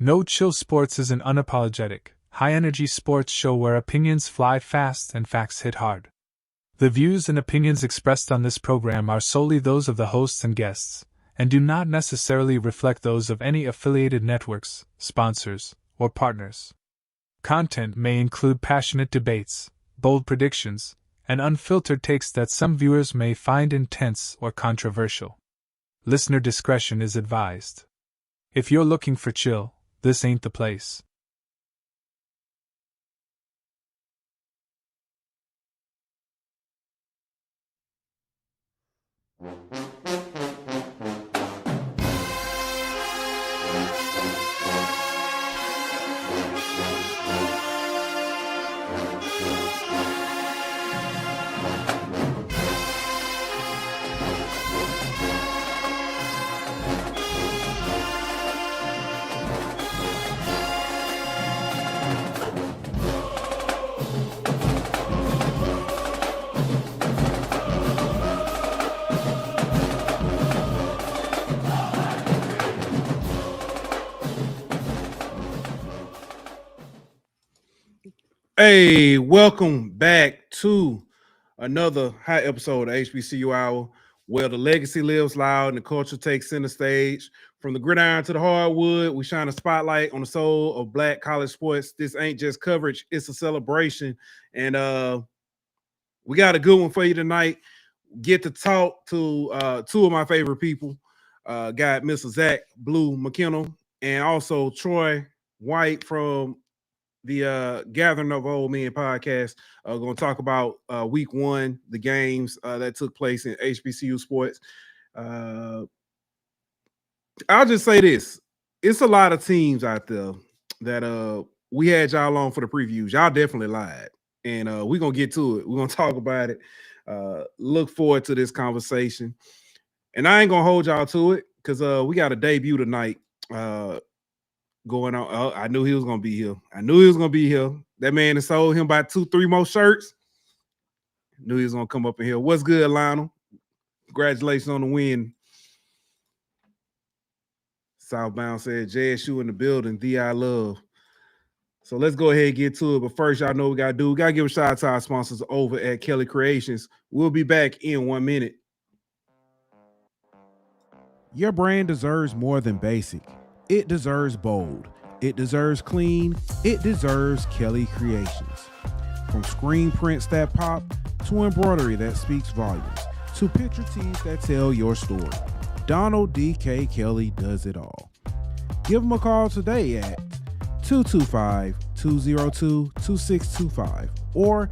No Chill Sports is an unapologetic, high-energy sports show where opinions fly fast and facts hit hard. The views and opinions expressed on this program are solely those of the hosts and guests, and do not necessarily reflect those of any affiliated networks, sponsors, or partners. Content may include passionate debates, bold predictions, and unfiltered takes that some viewers may find intense or controversial. Listener discretion is advised. If you're looking for chill, this ain't the place. Hey, welcome back to another high episode of HBCU Hour, where the legacy lives loud and the culture takes center stage. From the gridiron to the hardwood, we shine a spotlight on the soul of Black college sports. This ain't just coverage, it's a celebration. And we got a good one for you tonight. Get to talk to two of my favorite people. Got Mr. Zach Blue McKinnell and also Troy White from the Gathering of Old Men podcast. Going to talk about week one, the games that took place in HBCU sports. I'll just say this. It's a lot of teams out there that we had y'all on for the previews. Y'all definitely lied. And we're going to get to it. We're going to talk about it. Look forward to this conversation. And I ain't going to hold y'all to it because we got a debut tonight. Going on. Oh, I knew he was gonna be here. That man has sold him about 2-3 more shirts. Knew he was gonna come up in here. What's good, Lionel? Congratulations on the win. Southbound said JSU in the building. DI love. So let's go ahead and get to it. But first, y'all know what we gotta do. We gotta give a shout out to our sponsors over at Kelly Creations. We'll be back in 1 minute. Your brand deserves more than basic. It deserves bold. It deserves clean. It deserves Kelly Creations. From screen prints that pop, to embroidery that speaks volumes, to picture tees that tell your story, Donald D.K. Kelly does it all. Give him a call today at 225-202-2625 or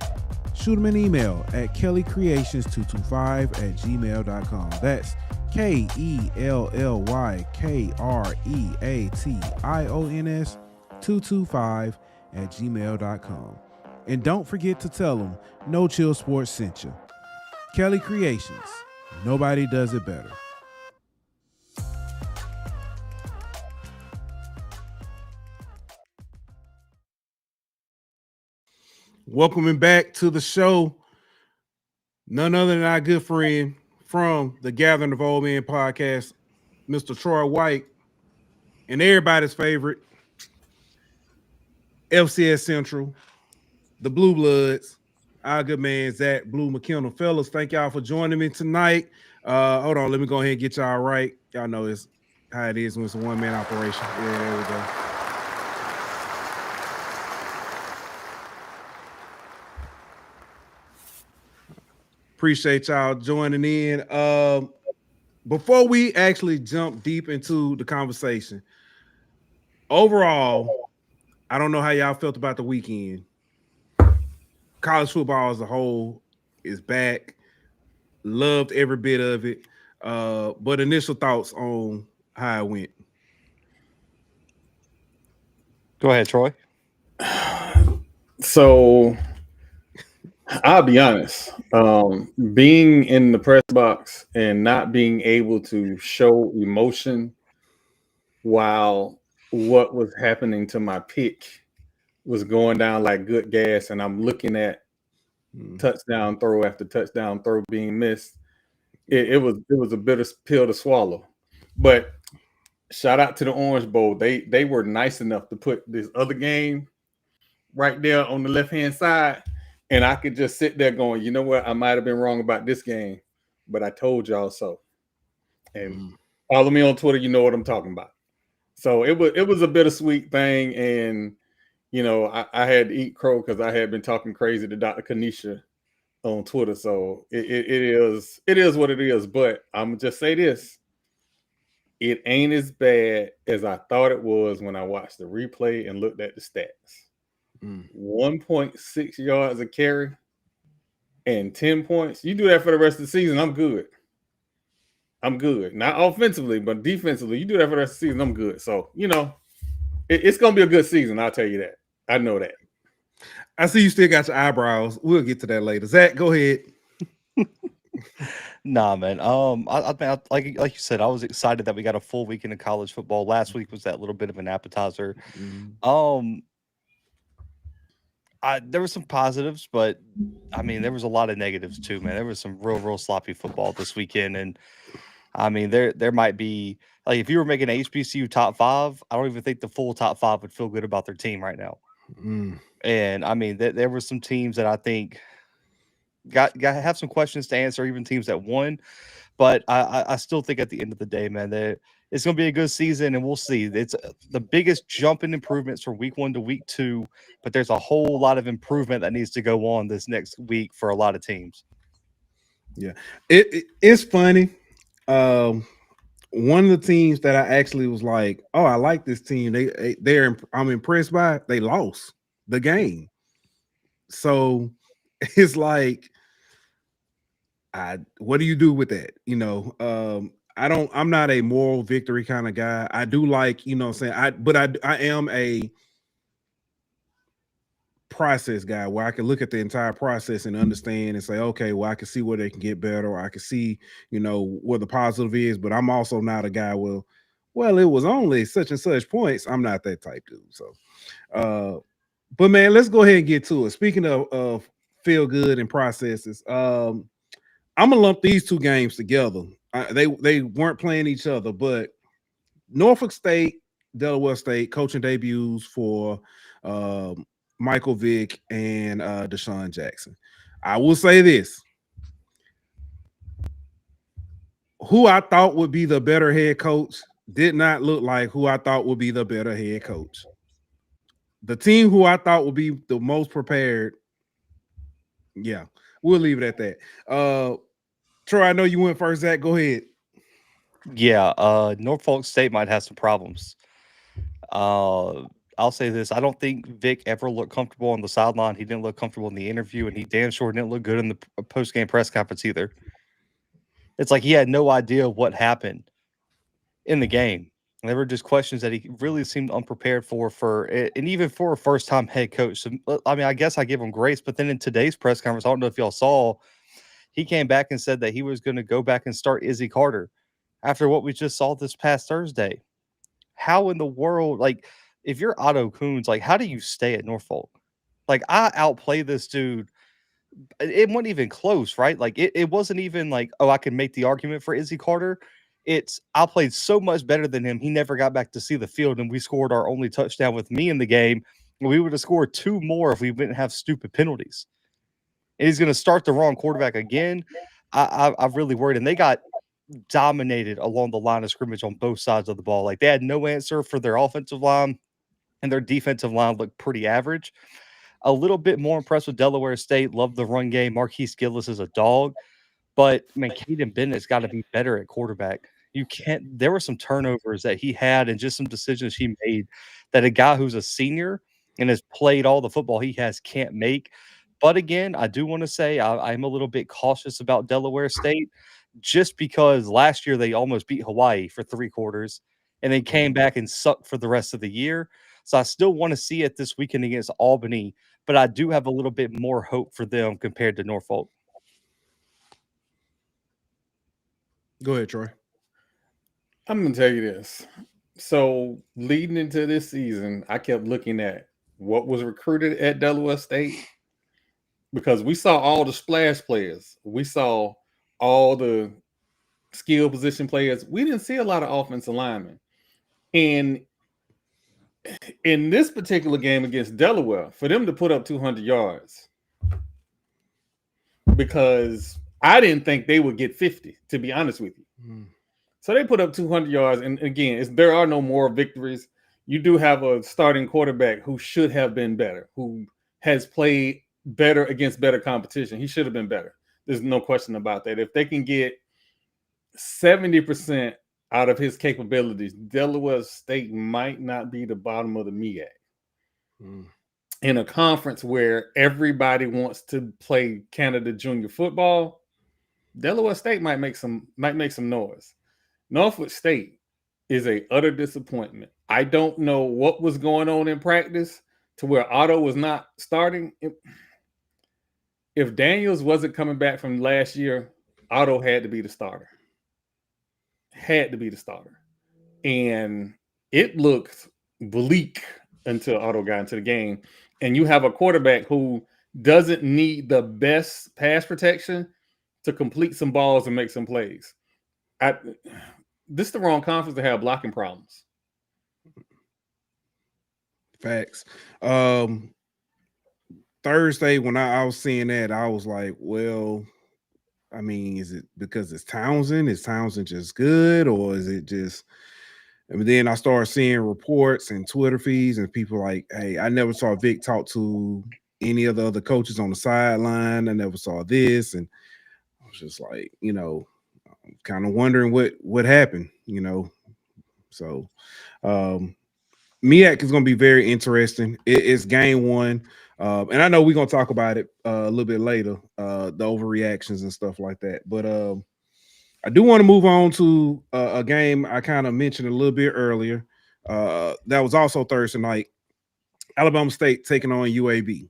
shoot him an email at kellycreations225@gmail.com. That's KELLYKREATIONS 225@gmail.com. And don't forget to tell them No Chill Sports sent you. Kelly Creations. Nobody does it better. Welcoming back to the show, none other than our good friend from the Gathering of Old Men podcast, Mr. Troy White, and everybody's favorite, FCS Central, the Blue Bloods, our good man, Zach Blue McKinnell. Fellas, thank y'all for joining me tonight. Hold on, let me go ahead and get y'all right. Y'all know it's how it is when it's a one-man operation. Yeah, there we go. Appreciate y'all joining in. Before we actually jump deep into the conversation, overall, I don't know how y'all felt about the weekend. College football as a whole is back. Loved every bit of it. But initial thoughts on how it went. Go ahead, Troy. So I'll be honest. Being in the press box and not being able to show emotion while what was happening to my pick was going down like good gas, and I'm looking at touchdown throw after touchdown throw being missed. It was a bitter pill to swallow. But shout out to the Orange Bowl. They were nice enough to put this other game right there on the left-hand side. And I could just sit there going, you know what? I might have been wrong about this game, but I told y'all so. And follow me on Twitter, you know what I'm talking about. So it was a bittersweet thing. And, you know, I had to eat crow because I had been talking crazy to Dr. Kanisha on Twitter. So it is what it is. But I'm going to just say this. It ain't as bad as I thought it was when I watched the replay and looked at the stats. 1.6 yards a carry and 10 points. You do that for the rest of the season, I'm good. I'm good. Not offensively, but defensively. You do that for the rest of the season, I'm good. So, you know, it's going to be a good season. I'll tell you that. I know that. I see you still got your eyebrows. We'll get to that later. Zach, go ahead. Nah, man. I like you said, I was excited that we got a full weekend of college football. Last week was that little bit of an appetizer. There were some positives, but I mean, there was a lot of negatives too, man. There was some real sloppy football this weekend, and I mean, there might be like if you were making an HBCU top 5, I don't even think the full top 5 would feel good about their team right now. And I mean, there were some teams that I think got to have some questions to answer, even teams that won. But I still think at the end of the day, man, that it's going to be a good season, and we'll see. It's the biggest jump in improvements from week 1 to week 2, but there's a whole lot of improvement that needs to go on this next week for a lot of teams. Yeah, it's funny. One of the teams that I actually was like, oh, I like this team. I'm impressed by. They lost the game, so it's like, what do you do with that? You know, I'm not a moral victory kind of guy. I do like, you know what I'm saying, I am a process guy where I can look at the entire process and understand and say, okay, well, I can see where they can get better, or I can see, you know, where the positive is. But I'm also not a guy, well, it was only such and such points. I'm not that type dude. So but man, let's go ahead and get to it. Speaking of feel good and processes, I'm gonna lump these two games together. They weren't playing each other, but Norfolk State, Delaware State coaching debuts for Michael Vick and Deshaun Jackson. I will say this: who I thought would be the better head coach did not look like who I thought would be the better head coach. The team who I thought would be the most prepared, yeah, we'll leave it at that. Troy, I know you went first. Zach, go ahead. Yeah, Norfolk State might have some problems. I'll say this. I don't think Vic ever looked comfortable on the sideline. He didn't look comfortable in the interview, and he damn sure didn't look good in the post-game press conference either. It's like he had no idea what happened in the game. There were just questions that he really seemed unprepared for, and even for a first-time head coach. So, I mean, I guess I give him grace, but then in today's press conference, I don't know if y'all saw, he came back and said that he was going to go back and start Izzy Carter after what we just saw this past Thursday. How in the world, like, if you're Otto Coons, like, how do you stay at Norfolk? Like, I outplay this dude. It wasn't even close, right? Like, it wasn't even like, oh, I can make the argument for Izzy Carter. It's, I played so much better than him. He never got back to see the field, and we scored our only touchdown with me in the game. We would have scored 2 more if we didn't have stupid penalties. And he's going to start the wrong quarterback again. I'm really worried. And they got dominated along the line of scrimmage on both sides of the ball. Like, they had no answer for their offensive line, and their defensive line looked pretty average. A little bit more impressed with Delaware State. Love the run game. Marquise Gillis is a dog. But, man, Caden Bennett's got to be better at quarterback. You can't – there were some turnovers that he had and just some decisions he made that a guy who's a senior and has played all the football he has can't make. But, again, I do want to say I'm a little bit cautious about Delaware State just because last year they almost beat Hawaii for 3 quarters and then came back and sucked for the rest of the year. So I still want to see it this weekend against Albany, but I do have a little bit more hope for them compared to Norfolk. Go ahead, Troy. I'm going to tell you this. So leading into this season, I kept looking at what was recruited at Delaware State because we saw all the splash players. We saw all the skill position players. We didn't see a lot of offensive linemen. And in this particular game against Delaware, for them to put up 200 yards, because I didn't think they would get 50, to be honest with you. So they put up 200 yards. And again, there are no more victories. You do have a starting quarterback who should have been better, who has played better against better competition. He should have been better. There's no question about that. If they can get 70% out of his capabilities, Delaware State might not be the bottom of the MEAC. In a conference where everybody wants to play Canada junior football, Delaware State might make some noise. Norfolk State is a utter disappointment. I don't know what was going on in practice to where Otto was not starting. If Daniels wasn't coming back from last year, Otto had to be the starter. And it looked bleak until Otto got into the game. And you have a quarterback who doesn't need the best pass protection to complete some balls and make some plays. This is the wrong conference to have blocking problems. Facts. Thursday, when I was seeing that, I was like, well, I mean, is it because it's Townsend? Is Townsend just good? Or is it just... And then I started seeing reports and Twitter feeds and people like, hey, I never saw Vic talk to any of the other coaches on the sideline. I never saw this. And I was just like, I'm kind of wondering what happened, So MEAC is going to be very interesting. It's game one. And I know we're going to talk about it a little bit later, the overreactions and stuff like that. But I do want to move on to a game I kind of mentioned a little bit earlier. That was also Thursday night. Alabama State taking on UAB.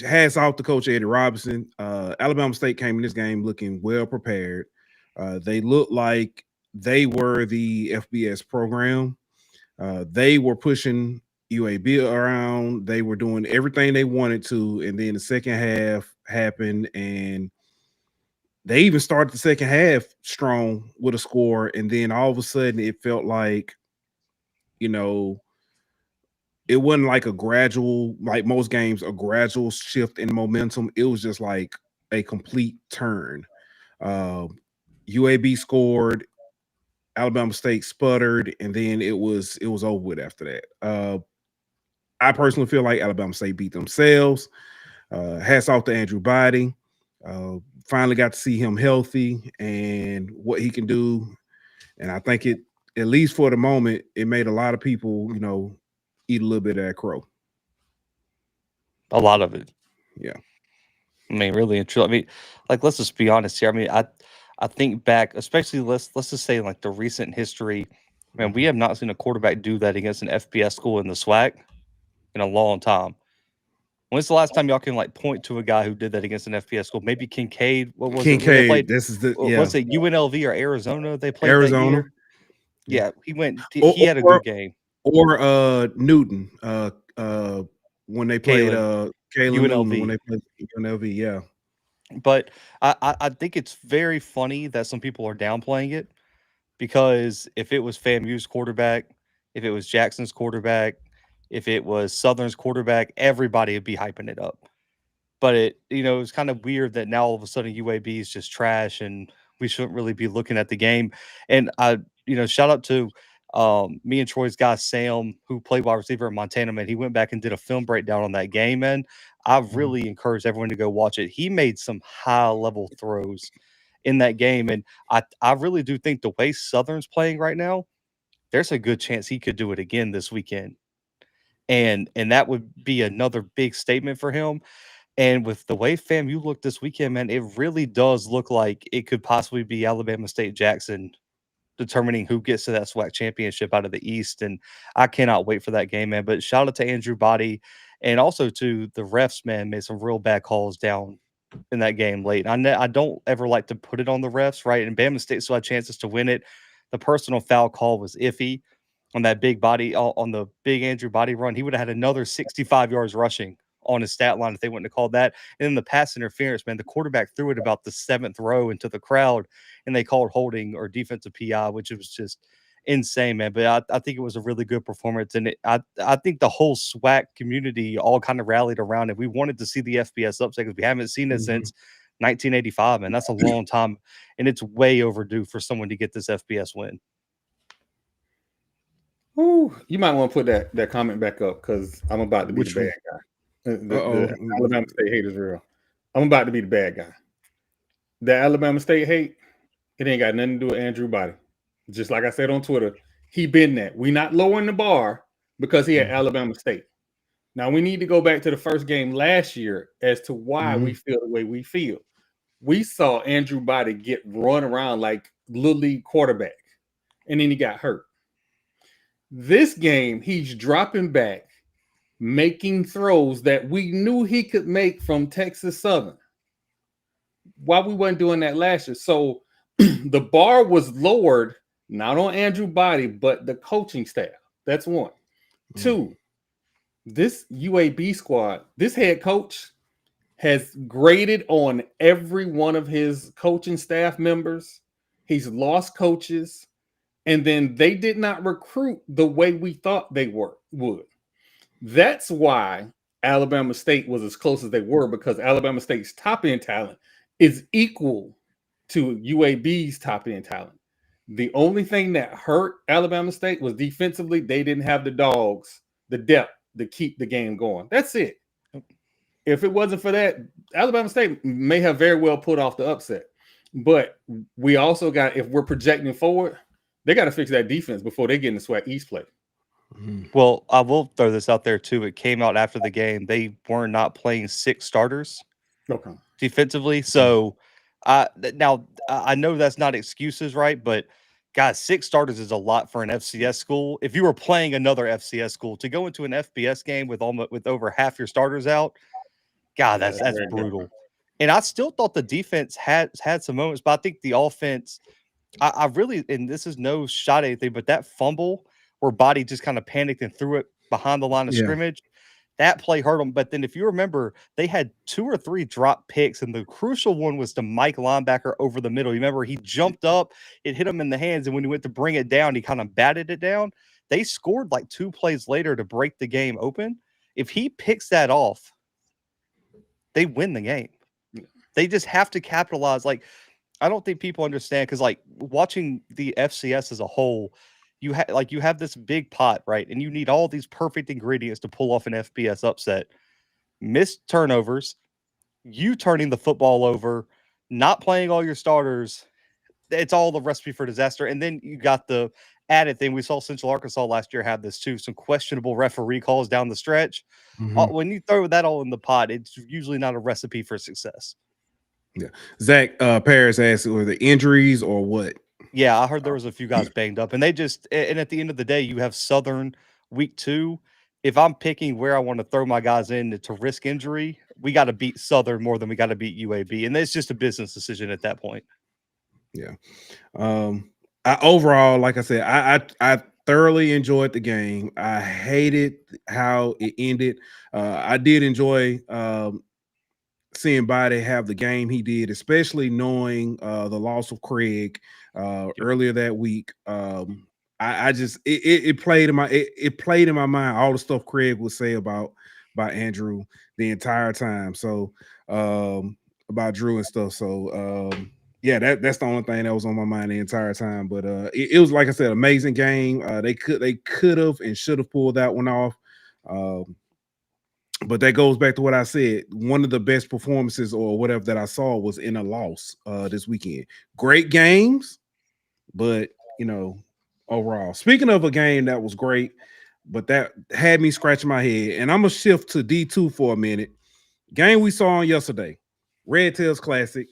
Hats off to Coach Eddie Robinson. Alabama State came in this game looking well prepared. They looked like they were the FBS program. They were pushing UAB around. They were doing everything they wanted to. And then the second half happened, and they even started the second half strong with a score. And then all of a sudden it felt like, it wasn't like a gradual, like most games, a gradual shift in momentum. It was just like a complete turn. UAB scored, Alabama State sputtered, and then it was over with after that. I personally feel like Alabama State beat themselves. Hats off to Andrew Body. Finally got to see him healthy and what he can do. And I think it, at least for the moment, it made a lot of people, eat a little bit of that crow. A lot of it. Yeah. I mean, really and truly. I mean, like, let's just be honest here. I mean, I think back, especially let's just say like the recent history. Man, we have not seen a quarterback do that against an FBS school in the SWAC in a long time. When's the last time y'all can like point to a guy who did that against an FBS school? Maybe Kincaid. What was it? They played, this is was it UNLV or Arizona? They played Arizona. That year? Yeah, he went. He had a good game. Or Newton. When they played Kalen UNLV. Newton, when they played UNLV, yeah. But I think it's very funny that some people are downplaying it, because if it was FAMU's quarterback, if it was Jackson's quarterback, if it was Southern's quarterback, everybody would be hyping it up. But it's kind of weird that now all of a sudden UAB is just trash and we shouldn't really be looking at the game. And shout out to me and Troy's guy Sam, who played wide receiver in Montana, man. He went back and did a film breakdown on that game, man. I really encourage everyone to go watch it. He made some high level throws in that game, and I really do think the way Southern's playing right now, there's a good chance he could do it again this weekend, and that would be another big statement for him. And with the way FAMU looked this weekend, man, it really does look like it could possibly be Alabama State Jackson determining who gets to that SWAC championship out of the East. And I cannot wait for that game, man. But shout out to Andrew Body and also to the refs, man, made some real bad calls down in that game late. I don't ever like to put it on the refs, right? And Bama State still had chances to win it. The personal foul call was iffy on that big body, on the big Andrew Body run. He would have had another 65 yards rushing on his stat line if they wouldn't have called that. And then the pass interference, man, the quarterback threw it about the 7th row into the crowd, and they called holding or defensive PI, which was just insane, man. But I think it was a really good performance, and I think the whole SWAC community all kind of rallied around it. We wanted to see the FBS upset because we haven't seen it since 1985, and that's a long time, and it's way overdue for someone to get this FBS win. Ooh, you might want to put that comment back up because I'm about to be the bad guy. The Alabama State hate is real. I'm about to be the bad guy. The Alabama State hate, it ain't got nothing to do with Andrew Body. Just like I said on Twitter, he been that. We not lowering the bar because he had Alabama State. Now we need to go back to the first game last year as to why we feel the way we feel. We saw Andrew Body get run around like little league quarterback, and then he got hurt. This game, he's dropping back, making throws that we knew he could make from Texas Southern. Why we weren't doing that last year? So the bar was lowered, not on Andrew Body, but the coaching staff. That's one. Two, this UAB squad, this head coach has graded on every one of his coaching staff members. He's lost coaches. And then they did not recruit the way we thought they would. That's why Alabama State was as close as they were, because Alabama State's top-end talent is equal to UAB's top-end talent. The only thing that hurt Alabama State was defensively, they didn't have the dogs, the depth to keep the game going. That's it. If it wasn't for that, Alabama State may have very well put off the upset. But we also got, if we're projecting forward, they got to fix that defense before they get in the SWAC East play. Well, I will throw this out there too. It came out after the game. They were not playing 6 starters defensively. So now I know that's not excuses, right? But guys, 6 starters is a lot for an FCS school. If you were playing another FCS school to go into an FBS game with over half your starters out, God, that's brutal. And I still thought the defense had some moments, but I think the offense, I really, and this is no shot at anything, but that fumble where Body just kind of panicked and threw it behind the line of scrimmage, that play hurt them. But then if you remember, they had 2 or 3 drop picks, and the crucial one was to Mike linebacker over the middle. You remember he jumped up, it hit him in the hands, and when he went to bring it down, he kind of batted it down. They scored like 2 plays later to break the game open. If he picks that off, they win the game. They just have to capitalize. Like, I don't think people understand, because like watching the FCS as a whole, you have this big pot, right? And you need all these perfect ingredients to pull off an FBS upset. Missed turnovers, you turning the football over, not playing all your starters. It's all the recipe for disaster. And then you got the added thing. We saw Central Arkansas last year have this too. Some questionable referee calls down the stretch. When you throw that all in the pot, it's usually not a recipe for success. Yeah. Zach Paris asked, were the injuries or what? Yeah, I heard there was a few guys banged up, and at the end of the day, you have Southern week 2. If I'm picking where I want to throw my guys in to risk injury, we got to beat Southern more than we got to beat UAB. And it's just a business decision at that point. Yeah. I overall, like I said, I thoroughly enjoyed the game. I hated how it ended. I did enjoy seeing Body have the game he did, especially knowing the loss of Craig earlier that week. I just it played in my mind all the stuff Craig would say about Andrew the entire time. So about Drew and stuff. So yeah, that's the only thing that was on my mind the entire time. But it was, like I said, amazing game. They could have and should have pulled that one off. But that goes back to what I said. One of the best performances or whatever that I saw was in a loss this weekend. Great games, but overall. Speaking of a game that was great, but that had me scratching my head, and I'm gonna shift to D2 for a minute. Game we saw on yesterday, Red Tails Classic.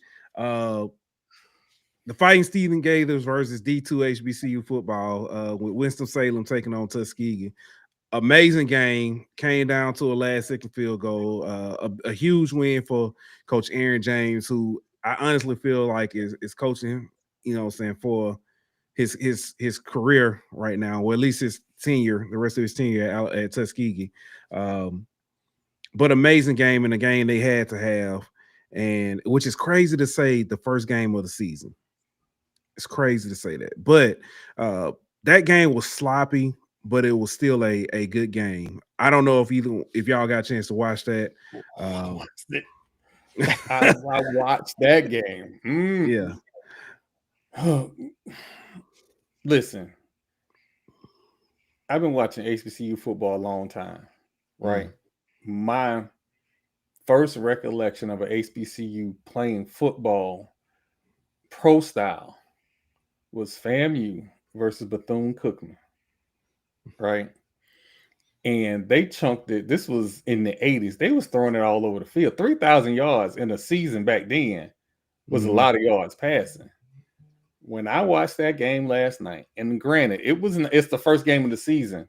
The Fighting Stephen Gaithers versus D2 HBCU football with Winston-Salem taking on Tuskegee. Amazing game. Came down to a last-second field goal. A huge win for Coach Aaron James, who I honestly feel like is coaching, for his career right now, or at least his tenure, the rest of his tenure at Tuskegee. but amazing game, and a game they had to have, and which is crazy to say the first game of the season. It's crazy to say that, but that game was sloppy, but it was still a good game. I don't know if y'all got a chance to watch that. I watched that game. Yeah. Listen, I've been watching HBCU football a long time, right? My first recollection of an HBCU playing football pro style was FAMU versus Bethune-Cookman, right? And they chunked it. This was in the 80s. They was throwing it all over the field. 3,000 yards in a season back then was a lot of yards passing. When I watched that game last night, and granted, it's the first game of the season,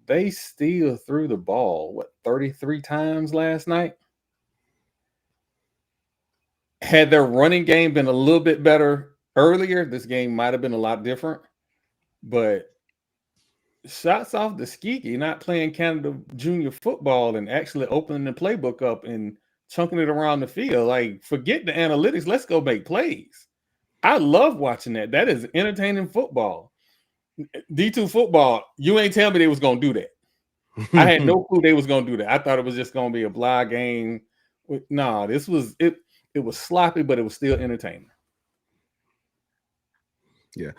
they still threw the ball, 33 times last night? Had their running game been a little bit better earlier, this game might have been a lot different. But shots off the Skiki, not playing Canada junior football and actually opening the playbook up and chunking it around the field. Like, forget the analytics. Let's go make plays. I love watching that. That is entertaining football. D2 football, you ain't tell me they was going to do that. I had no clue they was going to do that. I thought it was just going to be a blah game. No, this was it. It was sloppy, but it was still entertaining. Yeah.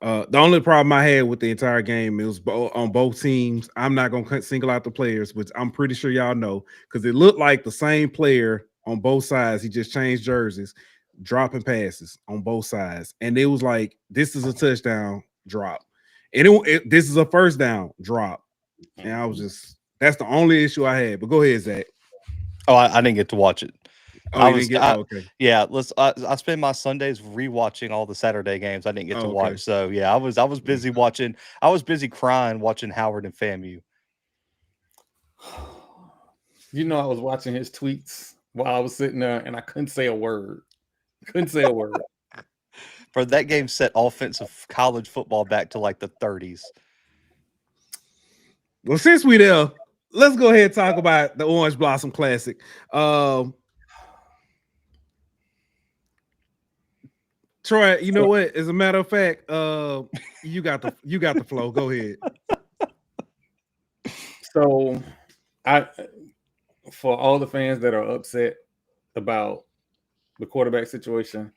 The only problem I had with the entire game, it was on both teams. I'm not going to single out the players, which I'm pretty sure y'all know, because it looked like the same player on both sides. He just changed jerseys, dropping passes on both sides. And it was like, this is a touchdown drop. And this is a first down drop. And I was just, that's the only issue I had. But go ahead, Zach. Oh, I didn't get to watch it. Okay. Yeah, I spend my Sundays rewatching all the Saturday games I didn't get to watch. So yeah, I was busy watching. I was busy crying watching Howard and FAMU. You know, I was watching his tweets while I was sitting there, and I couldn't say a word. For that game set offensive college football back to like the 30s. Well, since we there, let's go ahead and talk about the Orange Blossom Classic. Troy, you know what? As a matter of fact, you got the flow. Go ahead. So, for all the fans that are upset about the quarterback situation,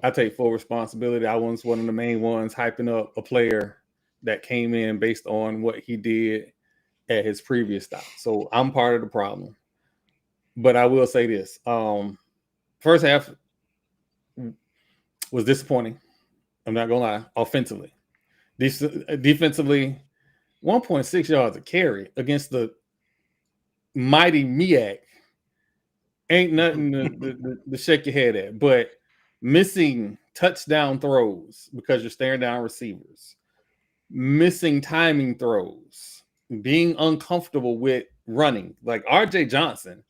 I take full responsibility. I was one of the main ones hyping up a player that came in based on what he did at his previous stop. So I'm part of the problem. But I will say this. First half was disappointing. I'm not going to lie. Offensively. Defensively, 1.6 yards a carry against the mighty MEAC. Ain't nothing to shake your head at. But missing touchdown throws because you're staring down receivers. Missing timing throws. Being uncomfortable with running. Like RJ Johnson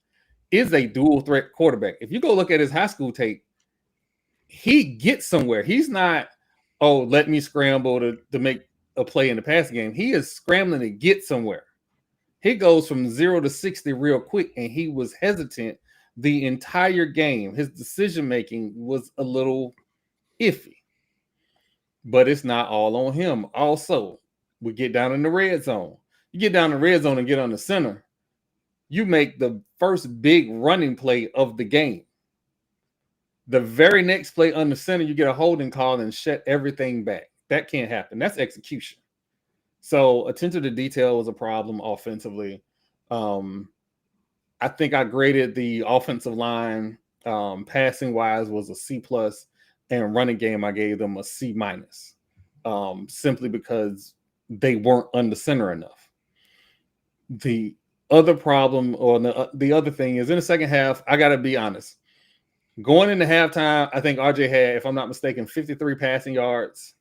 is a dual threat quarterback. If you go look at his high school tape, he gets somewhere. He's not, let me scramble to make a play in the passing game. He is scrambling to get somewhere. He goes from 0 to 60 real quick, and he was hesitant the entire game. His decision-making was a little iffy. But it's not all on him. Also, we get down in the red zone. You get down in the red zone and get on the center. You make the first big running play of the game. The very next play on the center, you get a holding call and shut everything back. That can't happen. That's execution. So attention to detail was a problem offensively. I think I graded the offensive line passing wise was a C+, and running game I gave them a C-, simply because they weren't under center enough. The other problem, or the other thing is, in the second half, I got to be honest. Going into halftime, I think RJ had, if I'm not mistaken, 53 passing yards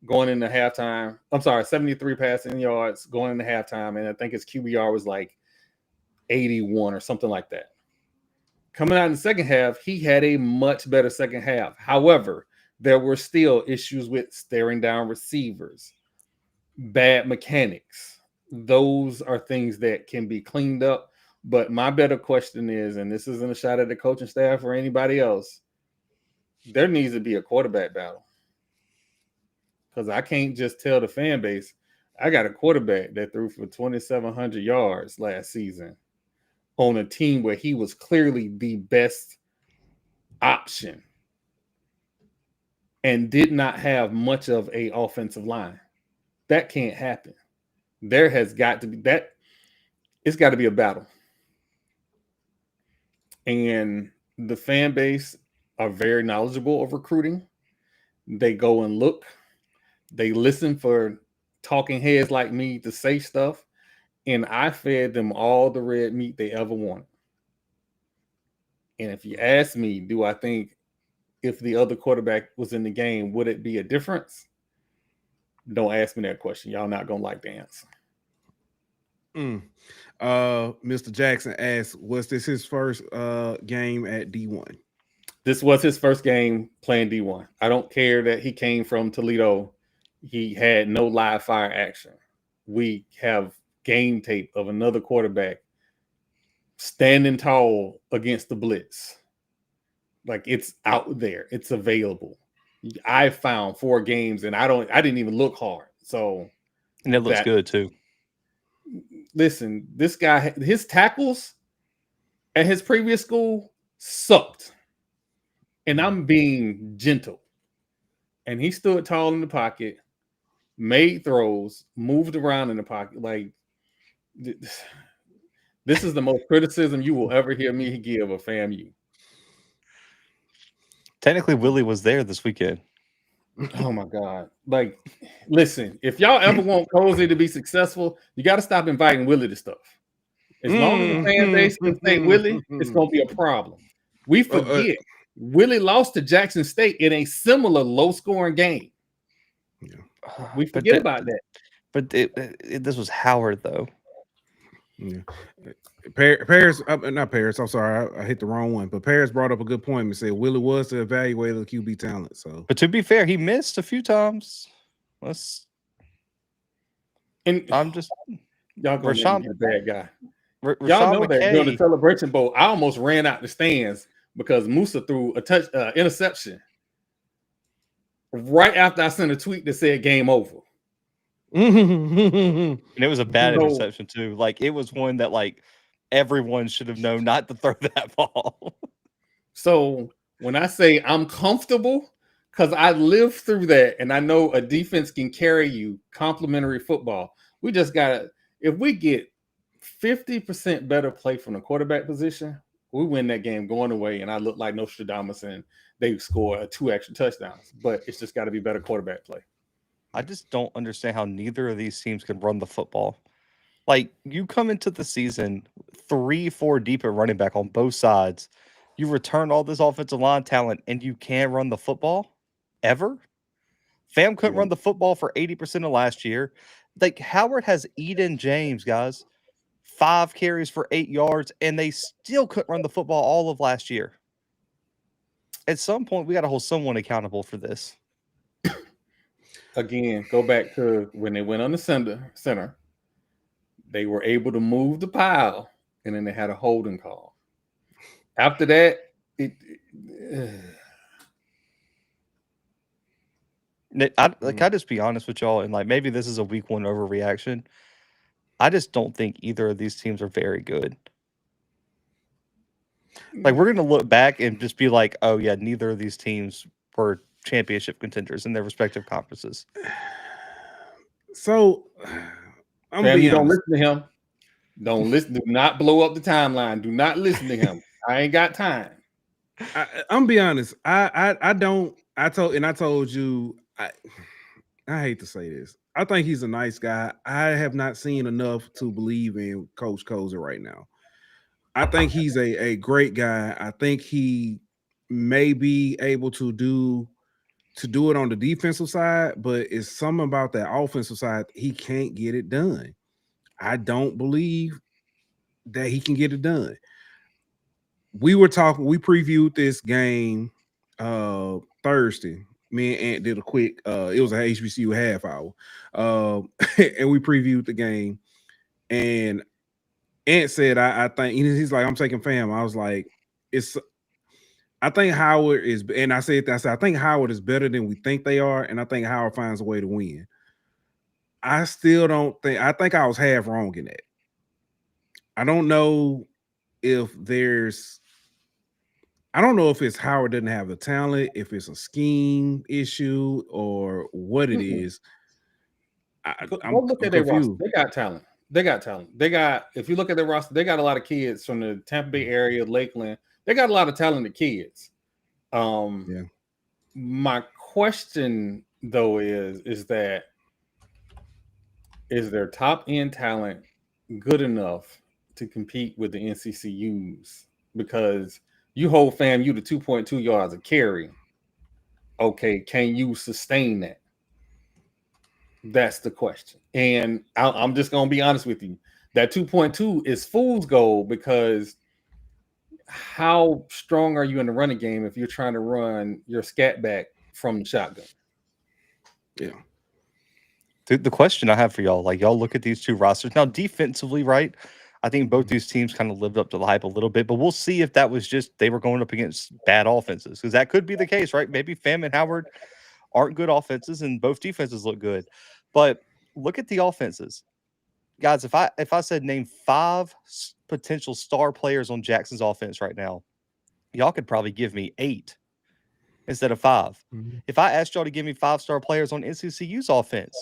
going into halftime. I'm sorry, 73 passing yards going into halftime, and I think his QBR was like 81 or something like that. Coming out in the second half, he had a much better second half. However, there were still issues with staring down receivers, bad mechanics. Those are things that can be cleaned up. But my better question is, and this isn't a shot at the coaching staff or anybody else, there needs to be a quarterback battle. Because I can't just tell the fan base, I got a quarterback that threw for 2,700 yards last season on a team where he was clearly the best option and did not have much of a offensive line. That can't happen. There has got to be that. It's got to be a battle. And the fan base are very knowledgeable of recruiting. They go and look. They listen for talking heads like me to say stuff. And I fed them all the red meat they ever wanted. And if you ask me, do I think if the other quarterback was in the game, would it be a difference? Don't ask me that question. Y'all not going to like the answer. Mr. Jackson asked, was this his first game at D1? This was his first game playing D1. I don't care that he came from Toledo. He had no live fire action. We have game tape of another quarterback standing tall against the blitz. Like, it's out there. It's available. I found 4 games and I didn't even look hard. So, and it looks good too. Listen, this guy, his tackles at his previous school sucked. And I'm being gentle. And he stood tall in the pocket, made throws, moved around in the pocket. Like, this is the most criticism you will ever hear me give of FAMU. Technically, Willie was there this weekend. Oh my God. Like, listen, if y'all ever want Cozy to be successful, you got to stop inviting Willie to stuff. As long as the fan base can say Willie, it's going to be a problem. We forget Willie lost to Jackson State in a similar low-scoring game. Yeah. We forget about that. But this was Howard, though. Yeah. Paris, not Paris. I'm sorry, I hit the wrong one. But Paris brought up a good point and said Willie was the evaluator of QB talent. So, but to be fair, he missed a few times. And I'm just y'all gonna be a bad guy. Y'all know that during the Celebration Bowl, I almost ran out the stands because Musa threw a interception right after I sent a tweet that said "game over." And it was a bad interception too. Like, it was one that like everyone should have known not to throw that ball. So when I say I'm comfortable, because I lived through that and I know a defense can carry you complimentary football. We just gotta, if we get 50% better play from the quarterback position, we win that game going away. And I look like Nostradamus and they score 2 extra touchdowns. But it's just got to be better quarterback play. I just don't understand how neither of these teams can run the football. Like, you come into the season 3-4 deep at running back on both sides. You return all this offensive line talent, and you can't run the football ever. Fam couldn't run the football for 80% of last year. Like, Howard has Eden James, guys, 5 carries for 8 yards, and they still couldn't run the football all of last year. At some point, we got to hold someone accountable for this. Again, go back to when they went on the center. They were able to move the pile, and then they had a holding call. After that, I just be honest with y'all, and like maybe this is a week 1 overreaction. I just don't think either of these teams are very good. Like, we're gonna look back and just be like, oh yeah, neither of these teams were championship contenders in their respective conferences. So you don't listen to him. Don't listen. Do not blow up the timeline. Do not listen to him. I ain't got time. I'm be honest. I don't. I told you. I hate to say this. I think he's a nice guy. I have not seen enough to believe in Coach Kozer right now. I think he's a great guy. I think he may be able to do it on the defensive side, but it's something about that offensive side. He can't get it done. I don't believe that he can get it done. We previewed this game Thursday. Me and Ant did a quick, it was a HBCU half hour. And we previewed the game. And Ant said, I think he's like, I'm taking Fam. I was like, I think Howard is, and I said that I think Howard is better than we think they are, and I think Howard finds a way to win. I still don't think. I think I was half wrong in that. I don't know if there's. I don't know if it's Howard doesn't have the talent, if it's a scheme issue, or what it is. I'm look at their roster. confused. They got talent. They got talent. They got, if you look at their roster, they got a lot of kids from the Tampa Bay area, Lakeland. They got a lot of talented kids. Yeah. My question though is that is their top end talent good enough to compete with the NCCUs? Because you hold FAMU to 2.2 yards a carry. Okay, can you sustain that? That's the question. And I'm just going to be honest with you. That 2.2 is fool's gold, because how strong are you in the running game if you're trying to run your scat back from the shotgun? Yeah. The question I have for y'all, like, y'all look at these two rosters now defensively, right? I think both these teams kind of lived up to the hype a little bit, but we'll see if that was just they were going up against bad offenses, because that could be the case, right? Maybe Fam and Howard aren't good offenses and both defenses look good. But look at the offenses. Guys, if I said name 5 potential star players on Jackson's offense right now, y'all could probably give me 8 instead of 5. Mm-hmm. If I asked y'all to give me 5-star players on NCCU's offense,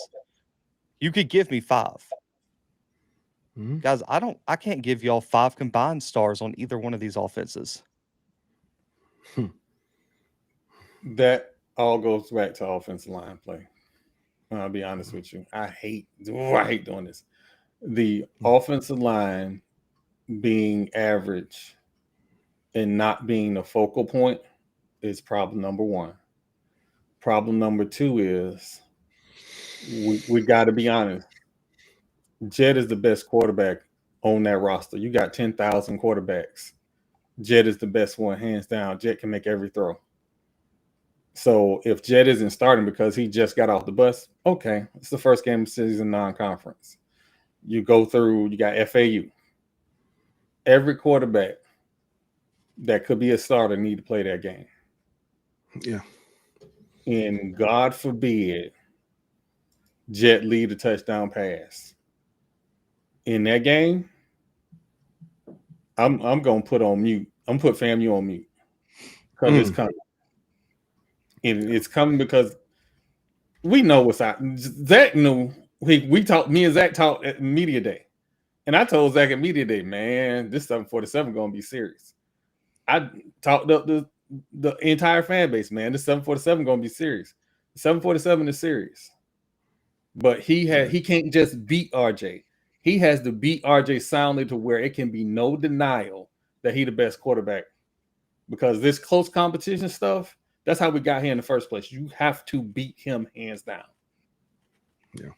you could give me 5. Mm-hmm. Guys, I can't give y'all 5 combined stars on either one of these offenses. That all goes back to offensive line play. I'll be honest with you. I hate doing this. The offensive line being average and not being the focal point is problem number 1. Problem number 2 is we got to be honest. Jed is the best quarterback on that roster. You got 10,000 quarterbacks. Jed is the best one, hands down. Jed can make every throw. So if Jed isn't starting because he just got off the bus, okay, it's the first game of the season non-conference. You go through, you got FAU. Every quarterback that could be a starter need to play that game. Yeah. And God forbid Jet lead a touchdown pass. In that game, I'm gonna put on mute. I'm gonna put FAMU on mute because it's coming. And it's coming because we know what's out. Zach knew. We talked. Me and Zach talked at media day, and I told Zach at media day, man, this 747 gonna be serious. I talked up the entire fan base, man. This 747 gonna be serious. 747 is serious, but he can't just beat RJ. He has to beat RJ soundly to where it can be no denial that he the best quarterback. Because this close competition stuff, that's how we got here in the first place. You have to beat him hands down. Yeah.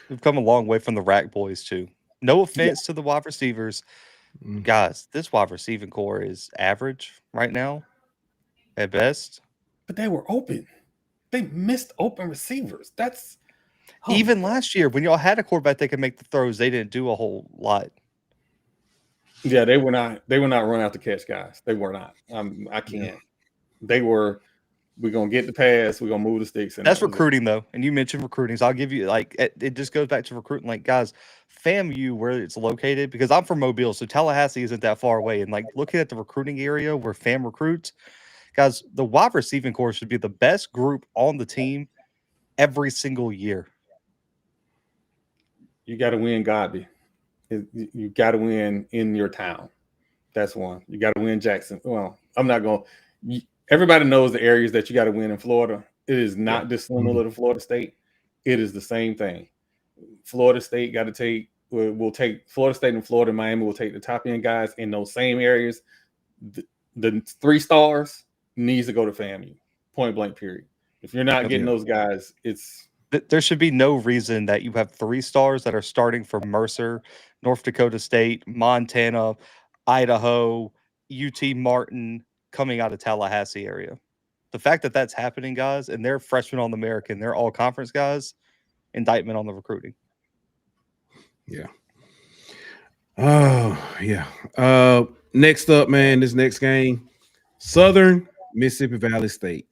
We've come a long way from the rack boys too. No offense to the wide receivers. Guys, this wide receiving core is average right now at best. But they were open. They missed open receivers. That's even last year when y'all had a quarterback that could make the throws, they didn't do a whole lot. Yeah, they were not run out to catch guys. They were not. I can't. Yeah. They were. We're gonna get the pass. We're gonna move the sticks. And that's recruiting, though. And you mentioned recruiting, so I'll give you like it just goes back to recruiting. Like, guys, FAMU where it's located, because I'm from Mobile, so Tallahassee isn't that far away. And like looking at the recruiting area where FAM recruits, guys, the wide receiving core should be the best group on the team every single year. You got to win Godby. You got to win in your town. That's one. You got to win Jackson. Well, I'm not going to. Everybody knows the areas that you got to win in Florida. It is not dissimilar to Florida State. It is the same thing. Florida State got to take. We'll take Florida State and Florida and Miami will take the top end guys in those same areas. The 3 stars needs to go to FAMU. Point blank, period. If you're not getting those guys, it's. There should be no reason that you have 3 stars that are starting for Mercer, North Dakota State, Montana, Idaho, UT Martin, coming out of Tallahassee area. The fact that that's happening, guys, and they're freshmen on the American, they're all conference guys, indictment on the recruiting. Yeah. Oh yeah. Next up, man, this next game, Southern Mississippi Valley State.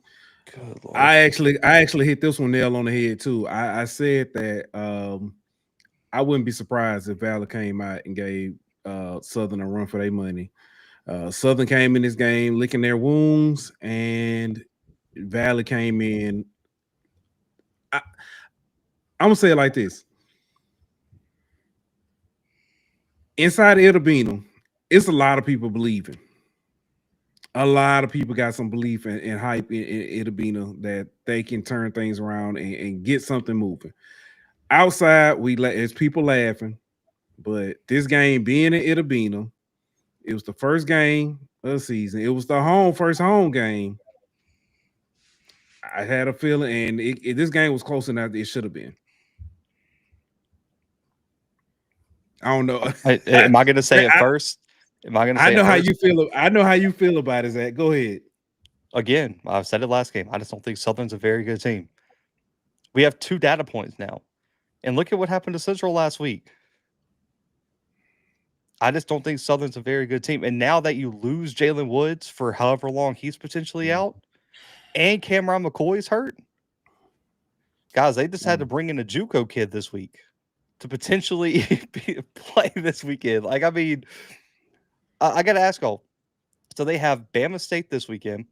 Good Lord. I actually hit this one nail on the head too. I said that I wouldn't be surprised if Valley came out and gave Southern a run for their money. Southern came in this game licking their wounds, and Valley came in. I'm gonna say it like this: inside of Itabena, it's a lot of people believing. A lot of people got some belief and hype in Itabena that they can turn things around and get something moving. Outside, there's people laughing, but this game being in Itabena, it was the first game of the season. It was the first home game. I had a feeling, and this game was closer than it should have been. I don't know. Am I going to say it first? Am I going to say? I know how you feel. I know how you feel about it, Zach. Go ahead. Again, I've said it last game. I just don't think Southern's a very good team. We have 2 data points now, and look at what happened to Central last week. I just don't think Southern's a very good team. And now that you lose Jalen Woods for however long he's potentially out, and Cameron McCoy's hurt, guys, they just had to bring in a JUCO kid this week to potentially play this weekend. Like, I mean, I got to ask y'all. So they have Bama State this weekend,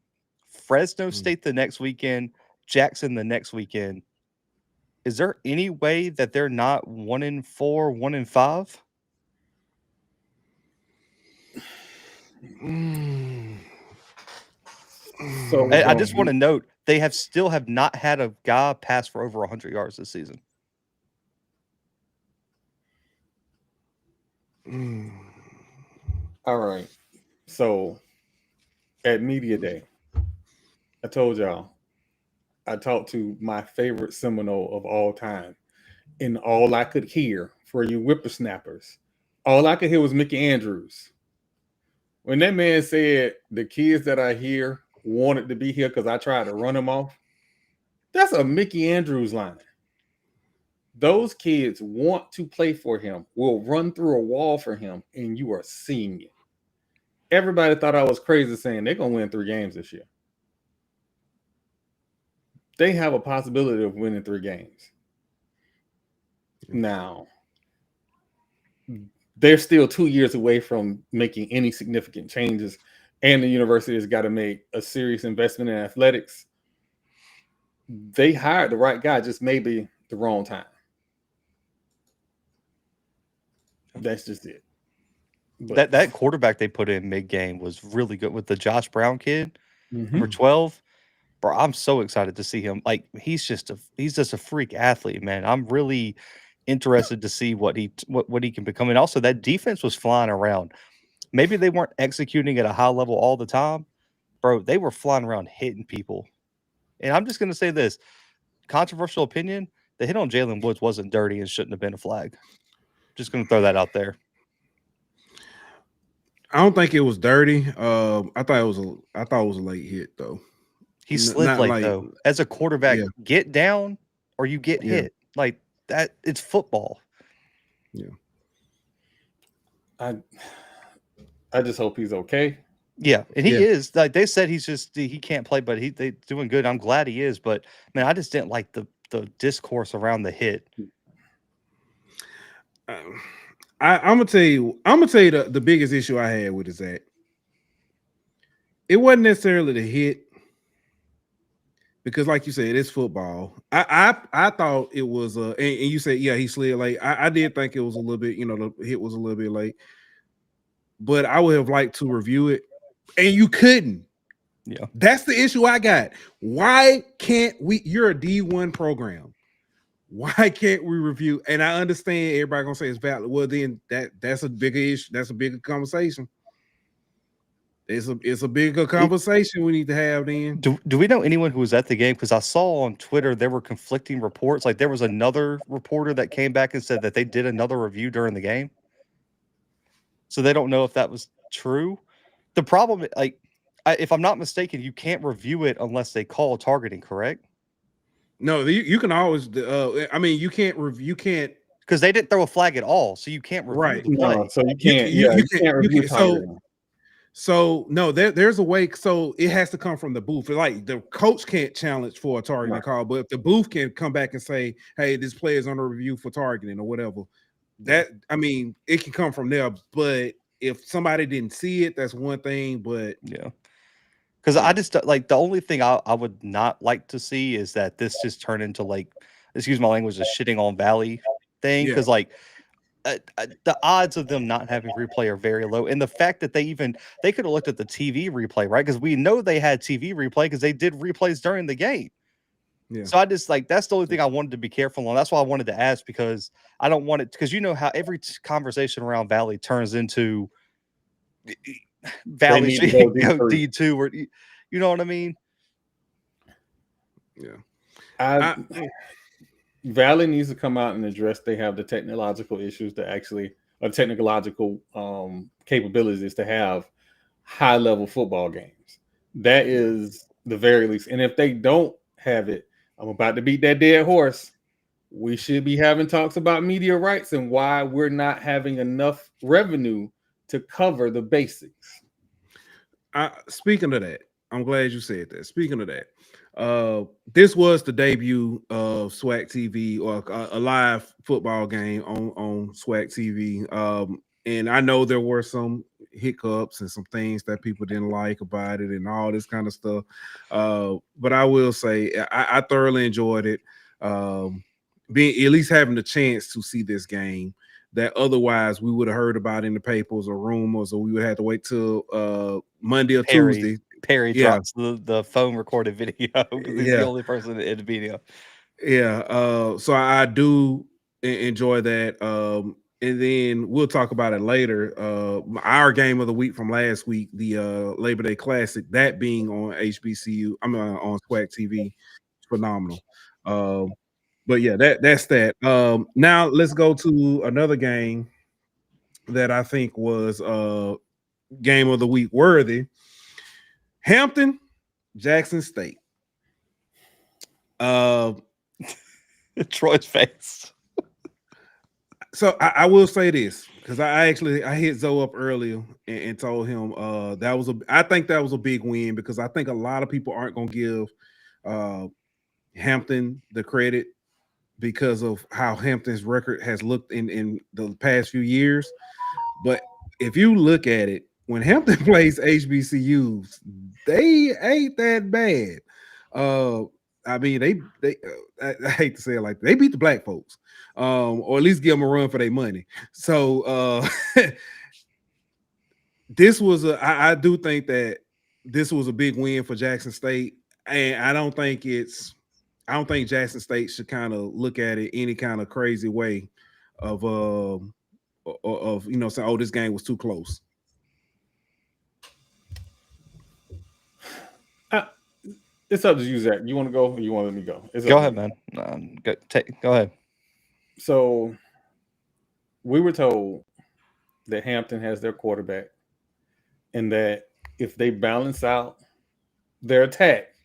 Fresno State the next weekend, Jackson the next weekend. Is there any way that they're not 1-4, 1-5? So I just want to note they still have not had a guy pass for over 100 yards this season. All right. So at Media Day, I told y'all I talked to my favorite Seminole of all time, and all I could hear for you whippersnappers, all I could hear was Mickey Andrews. When that man said the kids that I hear wanted to be here because I tried to run them off, that's a Mickey Andrews line. Those kids want to play for him, will run through a wall for him, and you are seeing it. Everybody thought I was crazy saying they're going to win 3 games this year. They have a possibility of winning 3 games. Now, they're still 2 years away from making any significant changes, and the university has got to make a serious investment in athletics. They hired the right guy, just maybe the wrong time. That's just it. But that quarterback they put in mid-game was really good with the Josh Brown kid, number 12. Bro, I'm so excited to see him. Like, he's just a freak athlete, man. I'm really interested to see what he can become. And also, that defense was flying around. Maybe they weren't executing at a high level all the time, bro. They were flying around hitting people. And I'm just going to say this, controversial opinion: the hit on Jalen Woods wasn't dirty and shouldn't have been a flag. Just going to throw that out there. I don't think it was dirty. I thought it was a late hit though. He slid late though. As a quarterback, get down or you get hit. Like that, it's football. Yeah. I just hope he's okay. Yeah, and he is. Like they said, he can't play, but they doing good. I'm glad he is. But man, I just didn't like the discourse around the hit. I'm gonna tell you the biggest issue I had with is that it wasn't necessarily the hit, because like you said, it's football. I thought it was and you said he slid late. I did think it was a little bit, the hit was a little bit late, but I would have liked to review it, and you couldn't. Yeah, that's the issue I got. Why can't we? You're a D1 program. Why can't we review? And I understand everybody gonna say it's valid. Well, then that's a bigger issue. That's a bigger conversation. It's a bigger conversation we need to have then. Do we know anyone who was at the game? Because I saw on Twitter there were conflicting reports. Like there was another reporter that came back and said that they did another review during the game. So they don't know if that was true. The problem, if I'm not mistaken, you can't review it unless they call targeting, correct? No, you can always. I mean, you can't review. You can't because they didn't throw a flag at all, so you can't review Right. the play. No, so you can't. You can't review targeting. So no, there's a way. So it has to come from the booth. Like the coach can't challenge for a targeting call, but if the booth can come back and say, "Hey, this player is under review for targeting" or whatever, that I mean, it can come from there. But if somebody didn't see it, that's one thing. But yeah, because I just like the only thing I would not like to see is that this just turn into like, excuse my language, a shitting on Valley thing. Because like the odds of them not having replay are very low, and the fact that they could have looked at the TV replay, right? Because we know they had TV replay because they did replays during the game. Yeah. So I just like that's the only thing I wanted to be careful on. That's why I wanted to ask, because I don't want it, because you know how every conversation around Valley turns into Valley should go D2 or you know what I mean? Yeah. Valley needs to come out and address they have the technological issues to actually, or technological capabilities to have high level football games. That is the very least. And if they don't have it, I'm about to beat that dead horse. We should be having talks about media rights and why we're not having enough revenue to cover the basics. Speaking of that, I'm glad you said that. Speaking of that, this was the debut of SWAC TV, or a live football game on SWAC TV. And I know there were some hiccups and some things that people didn't like about it and all this kind of stuff. But I will say I thoroughly enjoyed it. Being at least having the chance to see this game that otherwise we would have heard about in the papers or rumors, or we would have to wait till Monday or Tuesday. Perry drops the phone recorded video because he's the only person in the video. Yeah. So I do enjoy that. And then we'll talk about it later. Our game of the week from last week, the Labor Day Classic, that being on HBCU, on SWAC TV, phenomenal. But yeah, that's that. Now let's go to another game that I think was game of the week worthy. Hampton, Jackson State. Troy's face. So I will say this, because I hit Zoe up earlier and told him I think that was a big win, because I think a lot of people aren't gonna give Hampton the credit because of how Hampton's record has looked in the past few years. But if you look at it, when Hampton plays HBCUs, they ain't that bad. I mean, I hate to say it like that, they beat the black folks, or at least give them a run for their money. So this was I do think that this was a big win for Jackson State, and I don't think Jackson State should kind of look at it any kind of crazy way of saying, oh, this game was too close. It's up to you, Zach. You want to go or you want to let me go? Go ahead, man. Go ahead. So we were told that Hampton has their quarterback, and that if they balance out their attack,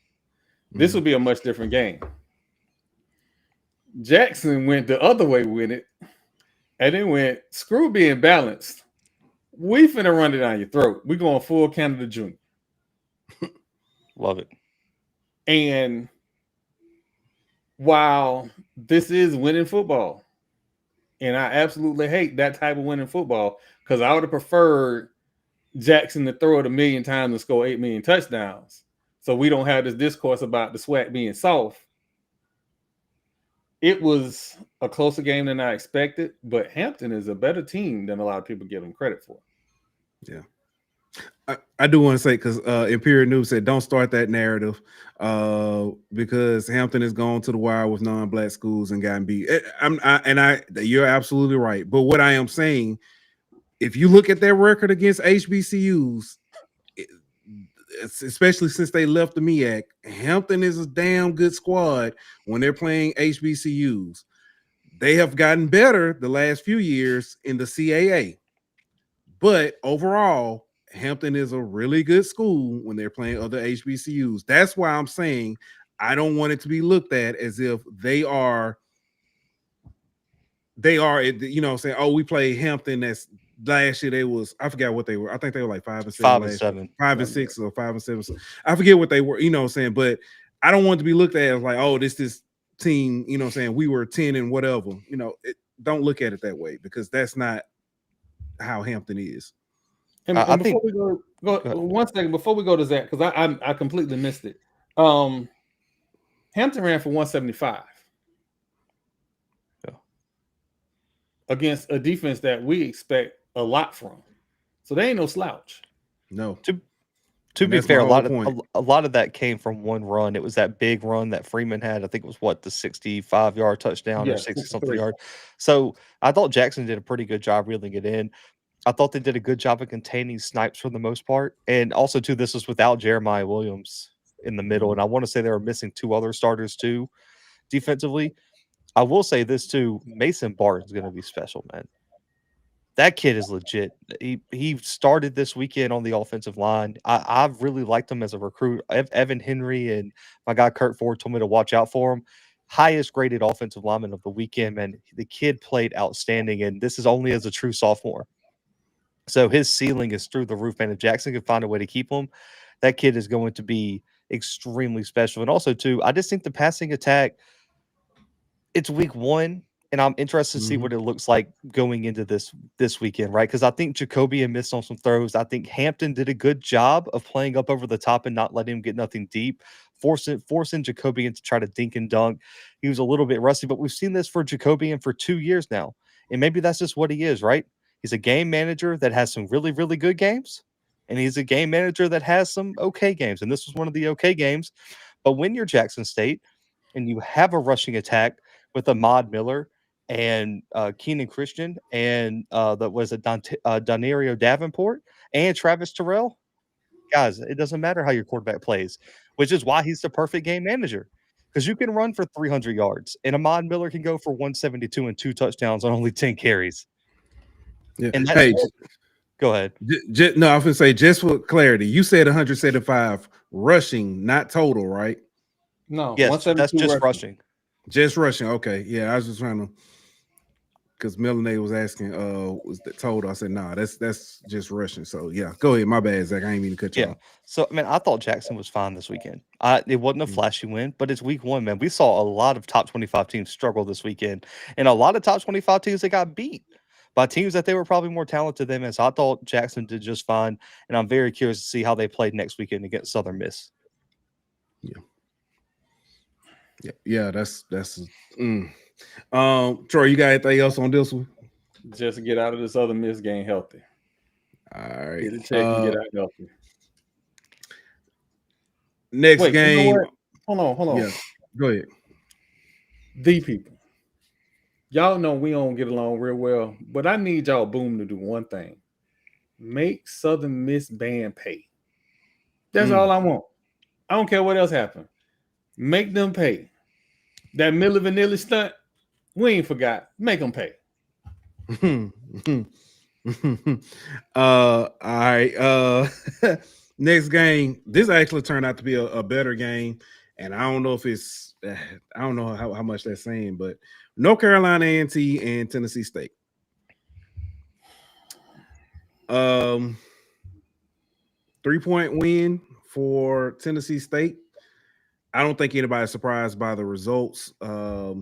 this will be a much different game. Jackson went the other way with it, and then went, screw being balanced. We finna run it down your throat. We going full Canada Junior. Love it. And while this is winning football, and I absolutely hate that type of winning football, because I would have preferred Jackson to throw it 1 million times and score 8 million touchdowns, so we don't have this discourse about the SWAC being soft. It was a closer game than I expected, but Hampton is a better team than a lot of people give them credit for. Yeah. I do want to say, because Imperial News said don't start that narrative, because Hampton has gone to the wire with non-black schools and gotten beat. You're absolutely right. But what I am saying, if you look at their record against HBCUs, especially since they left the MEAC, Hampton is a damn good squad when they're playing HBCUs. They have gotten better the last few years in the CAA, but overall, Hampton is a really good school when they're playing other HBCUs. That's why I'm saying I don't want it to be looked at as if they are they are, you know what I'm saying? Oh, we played Hampton. That's last year. They was, I forgot what they were. I think they were like 5 and 7. 5 and 7. 5 and 6 or 5 and 7. I forget what they were, you know what I'm saying? But I don't want to be looked at as like, oh, this team, you know what I'm saying? We were 10 and whatever. You know, don't look at it that way because that's not how Hampton is. And before we go 1 second before we go to Zach, because I completely missed it. Hampton ran for 175 against a defense that we expect a lot from. So they ain't no slouch. No. To be fair, a lot of that came from one run. It was that big run that Freeman had. I think it was the 65-yard touchdown or 60-something yard. So I thought Jackson did a pretty good job reeling it in. I thought they did a good job of containing Snipes for the most part. And also, too, this was without Jeremiah Williams in the middle. And I want to say they were missing 2 other starters, too, defensively. I will say this, too. Mason Barton's going to be special, man. That kid is legit. He started this weekend on the offensive line. I've really liked him as a recruit. Evan Henry and my guy Kurt Ford told me to watch out for him. Highest graded offensive lineman of the weekend, man. The kid played outstanding, and this is only as a true sophomore. So his ceiling is through the roof, man. If Jackson can find a way to keep him, that kid is going to be extremely special. And also, too, I just think the passing attack, it's week 1. And I'm interested to see what it looks like going into this weekend, right? Because I think Jacobian missed on some throws. I think Hampton did a good job of playing up over the top and not letting him get nothing deep, forcing Jacobian to try to dink and dunk. He was a little bit rusty, but we've seen this for Jacobian for 2 years now. And maybe that's just what he is, right? He's a game manager that has some really, really good games, and he's a game manager that has some okay games. And this was one of the okay games. But when you're Jackson State and you have a rushing attack with Ahmad Miller and Keenan Christian and Donario Davenport and Travis Terrell, guys, it doesn't matter how your quarterback plays, which is why he's the perfect game manager. Because you can run for 300 yards, and Ahmad Miller can go for 172 and 2 touchdowns on only 10 carries. Yeah. And hey, go ahead. No, I was going to say, just for clarity, you said 175 rushing, not total, right? No, yes, that's just rushing. Just rushing. Okay. Yeah, I was just trying to, because Melanie was asking, was the total? I said, nah, that's just rushing. So yeah, go ahead. My bad, Zach. I ain't mean to cut you off. So I mean, I thought Jackson was fine this weekend. It wasn't a flashy win, but it's week 1, man. We saw a lot of top 25 teams struggle this weekend, and a lot of top 25 teams that got beat by teams that they were probably more talented than. So I thought Jackson did just fine, and I'm very curious to see how they played next weekend against Southern Miss. Yeah. That's. Troy, you got anything else on this one? Just get out of this other Miss game healthy. All right. Get a check and get out healthy. Next game. You know hold on. Yeah. Go ahead. The people. Y'all know we don't get along real well, but I need y'all boom to do one thing. Make Southern Miss band pay. That's all I want. I don't care what else happened. Make them pay. That Milli Vanilli stunt, we ain't forgot. Make them pay. All right. Next game. This actually turned out to be a better game, and I don't know if it's. I don't know how much that's saying, but North Carolina A&T and Tennessee State. 3-point win for Tennessee State. I don't think anybody's surprised by the results. I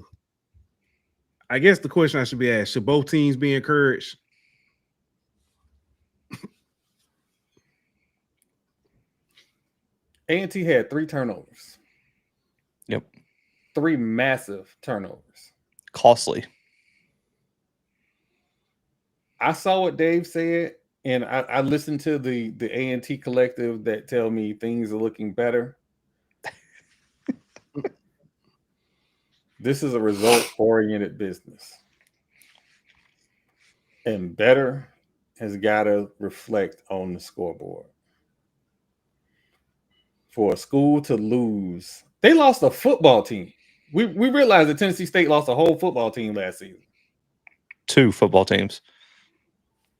guess the question I should be asked, should both teams be encouraged? A&T had 3 turnovers. Yep. 3 massive turnovers. Costly. I saw what Dave said, and I listened to the A&T collective that tell me things are looking better. This is a result-oriented business. And better has got to reflect on the scoreboard. For a school to lose, they lost a football team. We realized that Tennessee State lost a whole football team last season. 2 football teams.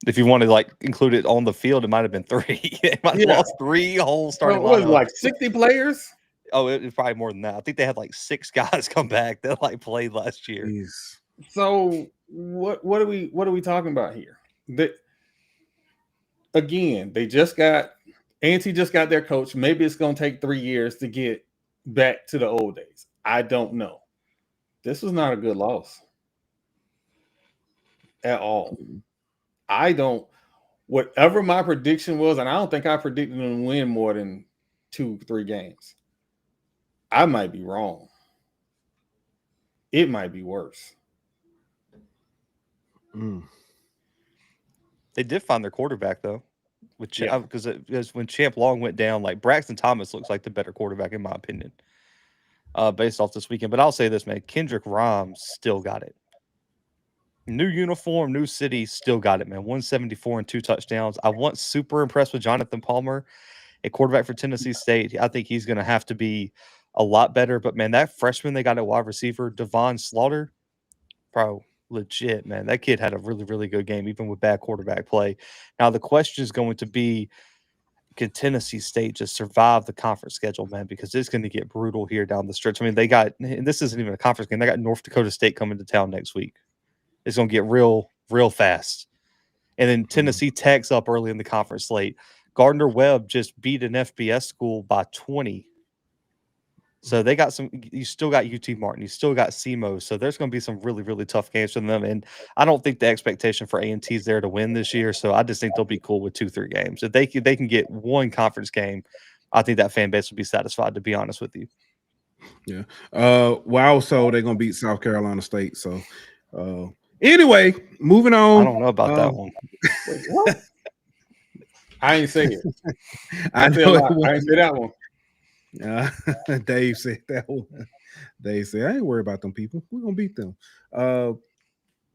If you want to include it on the field, it might have been 3. It might have lost 3 whole starting. What was it, like 60 players? Oh, it was probably more than that. I think they had 6 guys come back that played last year. Jeez. So what are we talking about here? Again, they just got A&T just got their coach. Maybe it's going to take 3 years to get back to the old days. I don't know. This was not a good loss at all. I don't. Whatever my prediction was, and I don't think I predicted them to win more than 2-3 games. I might be wrong. It might be worse. They did find their quarterback though, because when Champ Long went down, like Braxton Thomas looks like the better quarterback in my opinion, based off this weekend. But I'll say this, man, Kendrick Rhymes still got it. New uniform, new city, still got it, man. 174 and 2 touchdowns. I was super impressed with Jonathan Palmer, a quarterback for Tennessee State. I think he's going to have to be a lot better. But, man, that freshman they got at wide receiver, Devon Slaughter, bro, legit, man. That kid had a really, really good game, even with bad quarterback play. Now, the question is going to be, can Tennessee State just survive the conference schedule, man? Because it's going to get brutal here down the stretch. I mean, and this isn't even a conference game. They got North Dakota State coming to town next week. It's going to get real fast. And then Tennessee Tech's up early in the conference slate. Gardner Webb just beat an FBS school by 20. So they got you still got UT Martin. You still got SEMO. So there's going to be some really, really tough games for them. And I don't think the expectation for A&T is there to win this year. So I just think they'll be cool with 2-3 games. If they can get one conference game, I think that fan base will be satisfied, to be honest with you. Yeah. Also, they're going to beat South Carolina State. So, anyway, moving on. I don't know about that one. What? I ain't say it. I ain't say that one. Dave said that one. Dave said, I ain't worried about them people. We're going to beat them.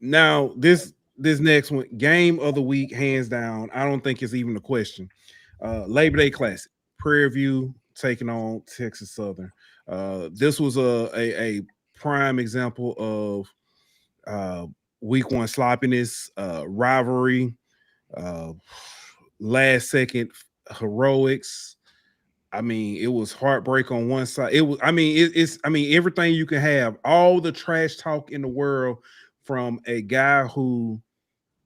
Now, this next one, game of the week, hands down. I don't think it's even a question. Labor Day Classic. Prairie View taking on Texas Southern. This was a prime example of week one sloppiness, rivalry, last second heroics. I mean, it was heartbreak on one side. It's everything you can have, all the trash talk in the world from a guy who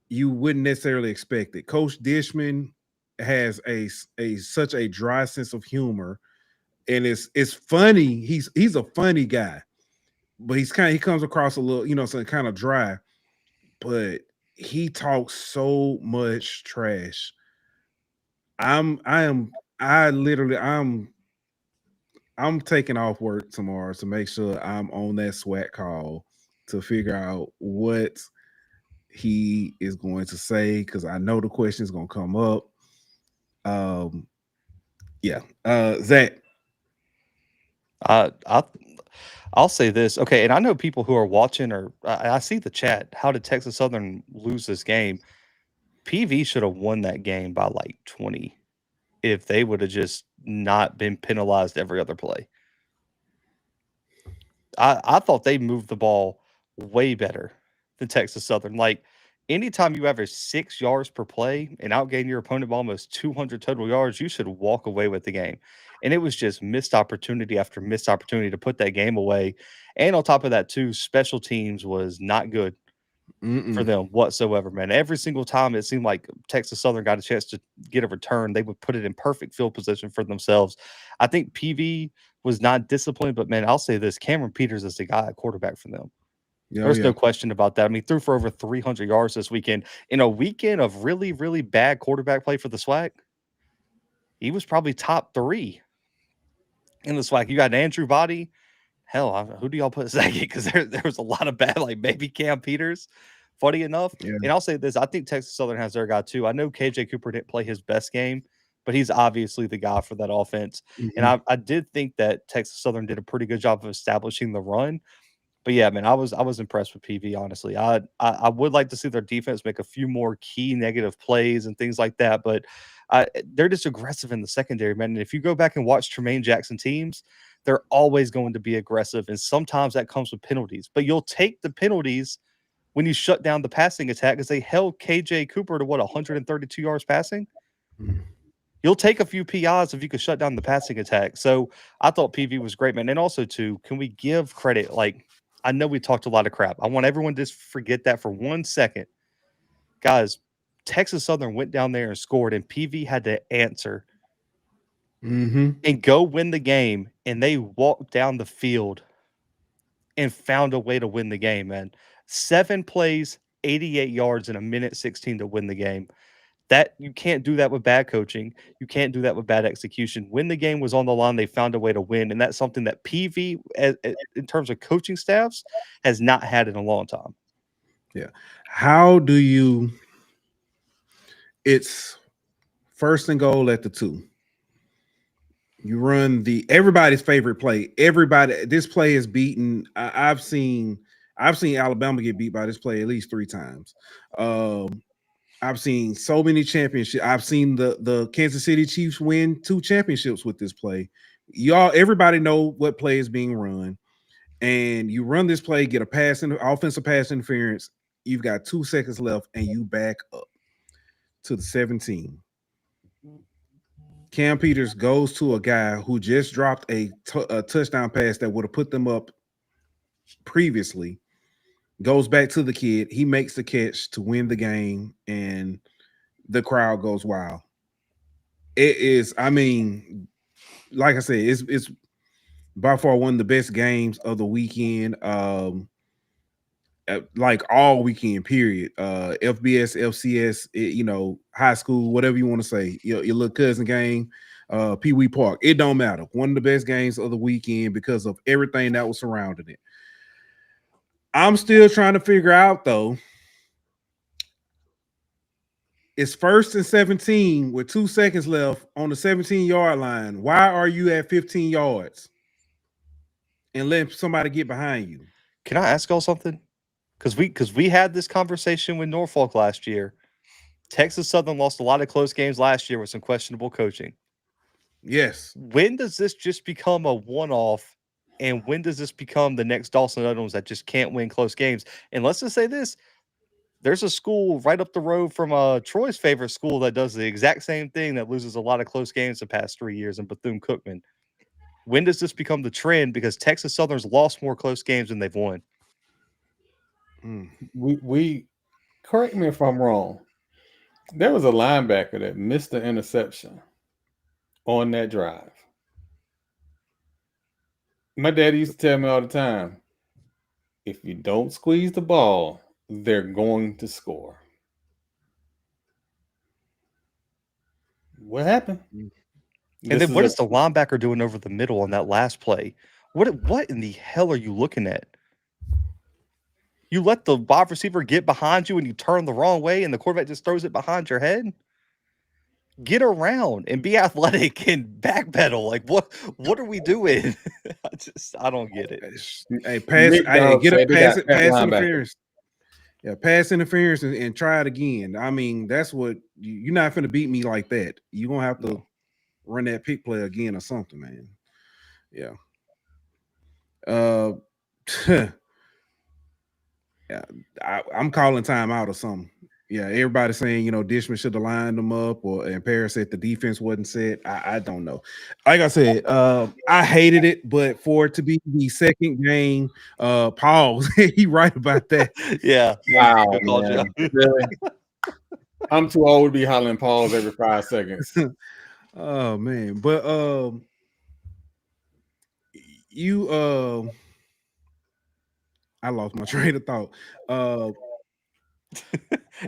you wouldn't necessarily expect it. Coach Dishman has such a dry sense of humor, and it's funny. He's a funny guy, but he comes across a little, so kind of dry, but he talks so much trash. I'm taking off work tomorrow to make sure I'm on that SWAT call to figure out what he is going to say, because I know the question is going to come up. Zach. I'll say this. Okay, and I know people who are watching, or I see the chat. How did Texas Southern lose this game? PV should have won that game by like 20 if they would have just not been penalized every other play. I thought they moved the ball way better than Texas Southern. Like, anytime you average 6 yards per play and outgain your opponent by almost 200 total yards, you should walk away with the game. And it was just missed opportunity after missed opportunity to put that game away. And on top of that, too, special teams was not good for them whatsoever, man. Every single time it seemed like Texas Southern got a chance to get a return, they would put it in perfect field position for themselves. I think PV was not disciplined, but, man, I'll say this. Cameron Peters is the guy at quarterback for them. There's no question about that. I mean, threw for over 300 yards this weekend. In a weekend of really, really bad quarterback play for the SWAC, he was probably top 3 in the SWAC. You got Andrew Body. Hell, who do y'all put second? Because there was a lot of bad, like maybe Cam Peters, funny enough. Yeah. And I'll say this. I think Texas Southern has their guy, too. I know KJ Cooper didn't play his best game, but he's obviously the guy for that offense. And I did think that Texas Southern did a pretty good job of establishing the run. But yeah, man, I was impressed with PV, honestly. I would like to see their defense make a few more key negative plays and things like that, but they're just aggressive in the secondary, man. And if you go back and watch Tremaine Jackson teams, they're always going to be aggressive, and sometimes that comes with penalties. But you'll take the penalties when you shut down the passing attack, because they held KJ Cooper to 132 yards passing. You'll take a few PIs if you could shut down the passing attack. So I thought PV was great, man. And also, too, can we give credit, like, I know we talked a lot of crap. I want everyone to just forget that for 1 second. Guys, Texas Southern went down there and scored, and PV had to answer and go win the game, and they walked down the field and found a way to win the game, man. 7 plays, 88 yards, and a minute 16 to win the game. That you can't do that with bad coaching. You can't do that with bad execution. When the game was on the line, they found a way to win, and that's something that PV, in terms of coaching staffs, has not had in a long time. Yeah. How do you? It's first and goal at the 2. You run everybody's favorite play. This play is beaten. I've seen Alabama get beat by this play at least 3 times. I've seen so many championships. I've seen the Kansas City Chiefs win 2 championships with this play. Everybody know what play is being run, and you run this play, get offensive pass interference. You've got 2 seconds left, and you back up to the 17. Cam Peters goes to a guy who just dropped a touchdown pass that would have put them up previously. Goes back to the kid. He makes the catch to win the game, and the crowd goes wild. It is, I mean, like I said, it's by far one of the best games of the weekend. Like all weekend period. FBS, FCS, high school, whatever you want to say. Your little cousin game, Pee Wee Park. It don't matter. One of the best games of the weekend because of everything that was surrounding it. I'm still trying to figure out, though. It's 1st and 17 with 2 seconds left on the 17-yard line. Why are you at 15 yards and letting somebody get behind you? Can I ask y'all something? Because we had this conversation with Norfolk last year. Texas Southern lost a lot of close games last year with some questionable coaching. Yes. When does this just become a one-off, and when does this become the next Dawson Adams that just can't win close games? And let's just say this. There's a school right up the road from Troy's favorite school that does the exact same thing, that loses a lot of close games the past 3 years in Bethune-Cookman. When does this become the trend? Because Texas Southern's lost more close games than they've won. We correct me if I'm wrong. There was a linebacker that missed the interception on that drive. My daddy used to tell me all the time, if you don't squeeze the ball, they're going to score. What happened? And then what is the linebacker doing over the middle on that last play? What in the hell are you looking at? You let the wide receiver get behind you and you turn the wrong way and the quarterback just throws it behind your head? Get around and be athletic and backpedal. Like, what are we doing? I don't get it. Hey, pass interference. Yeah, pass interference and try it again. I mean, that's what you're not going to beat me like that. You're going to have to run that pick play again or something, man. Yeah. Yeah, I'm calling timeout or something. Yeah, everybody's saying, Dishman should have lined them up, and Paris said the defense wasn't set. I don't know. Like I said, I hated it, but for it to be the second game, pause. He right about that. Yeah. Wow. Really? I'm too old to be hollering pause every 5 seconds. Oh man, but I lost my train of thought.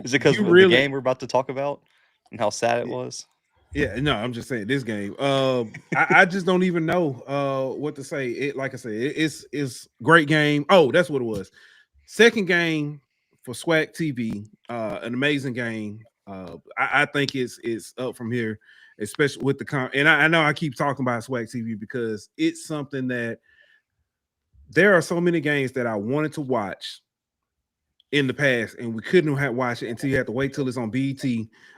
Is it because of the game we're about to talk about and how sad it was? Yeah, no, I'm just saying this game. I just don't even know what to say. It, like I said, it's great game. Oh, that's what it was. Second game for SWAC TV. An amazing game. I think it's up from here, especially with the and I know I keep talking about SWAC TV because it's something that there are so many games that I wanted to watch in the past, and we couldn't watch it until you have to wait till it's on BET,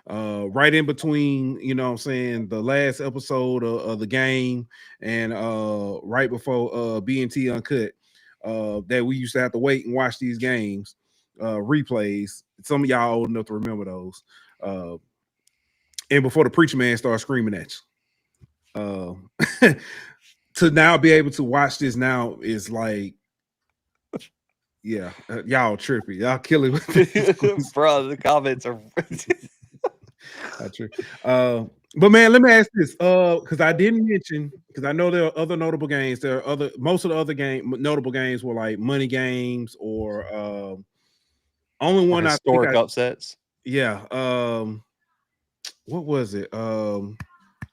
right in between, what I'm saying, the last episode of the game and right before BNT Uncut, that we used to have to wait and watch these games, replays. Some of y'all old enough to remember those. And before the preacher man starts screaming at you. To now be able to watch this now is like Yeah, y'all trippy. Y'all killing with Bro, the comments are true. But man, let me ask this. Because I didn't mention, because I know there are other notable games. There are most of the other notable games were like money games or only one historic upsets. Yeah. What was it? The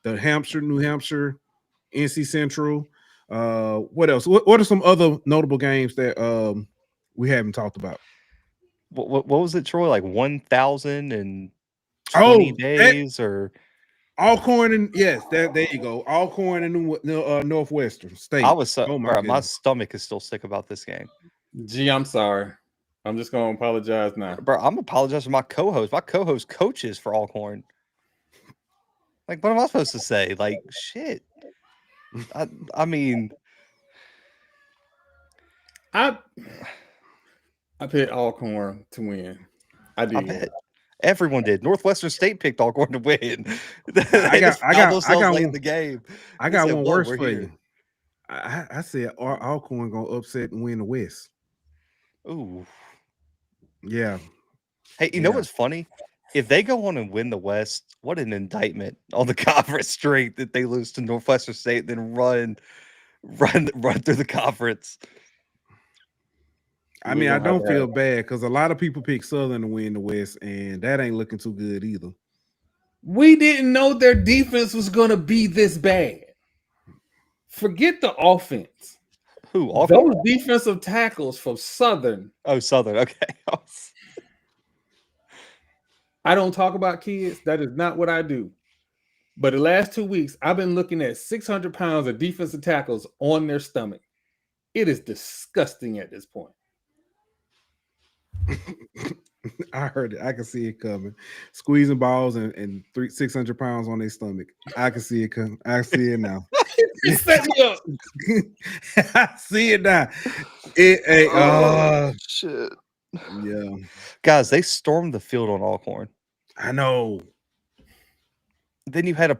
New Hampshire, NC Central. What else? What are some other notable games that we haven't talked about? What was it, Troy? Like 1,020 days or Alcorn and yes, there you go. Alcorn and Northwestern State. I was so my my stomach is still sick about this game. Gee, I'm sorry. I'm just gonna apologize now. Bro, I'm apologizing for my co-host. My co-host coaches for Alcorn. Like, what am I supposed to say? Like, shit. I mean, I picked Alcorn to win. I did. I bet everyone did. Northwestern State picked Alcorn to win. I got late in the game. I got one worse for you. I said Alcorn gonna upset and win the West. Ooh. Yeah. Hey, you know what's funny? If they go on and win the West, what an indictment on the conference strength that they lose to Northwestern State, then run through the conference. I mean, I don't feel bad because a lot of people pick Southern to win the West, and that ain't looking too good either. We didn't know their defense was going to be this bad. Forget the offense. Who? Those defensive tackles from Southern. Oh, Southern. Okay. I don't talk about kids. That is not what I do. But the last 2 weeks, I've been looking at 600 pounds of defensive tackles on their stomach. It is disgusting at this point. I heard it. I can see it coming. Squeezing balls and 600 pounds on their stomach. I can see it coming. I see it now. You set me up. I see it now. Shit. Yeah. Guys, they stormed the field on Alcorn. I know. Then you had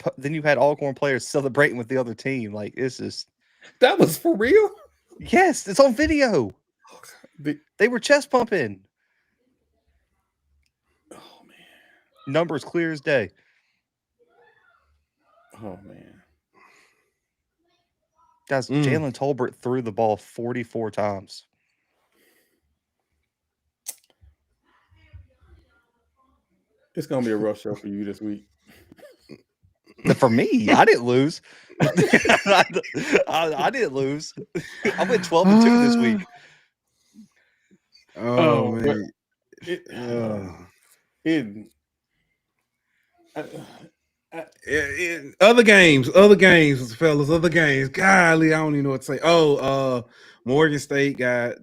Alcorn players celebrating with the other team. Like, it's just that was for real? Yes, it's on video. They were chest pumping. Oh man. Numbers clear as day. Oh man. Guys, Jalen Tolbert threw the ball 44 times. It's gonna be a rough show for you this week. For me, I didn't lose. I didn't lose. I went 12-2 this week. Oh man. Other games, fellas. Other games. Golly, I don't even know what to say. Morgan State they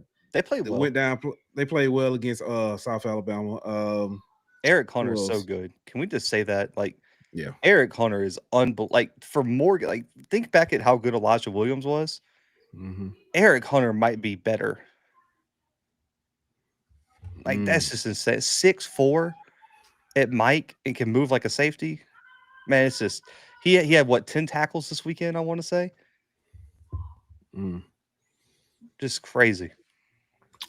played well. They played well against South Alabama. Eric Hunter is so good. Can we just say that? Like, yeah, Eric Hunter is like for Morgan. Like, think back at how good Elijah Williams was. Mm-hmm. Eric Hunter might be better. Like, that's just insane. 6'4" at Mike and can move like a safety. Man, it's just he had what 10 tackles this weekend, I want to say. Just crazy.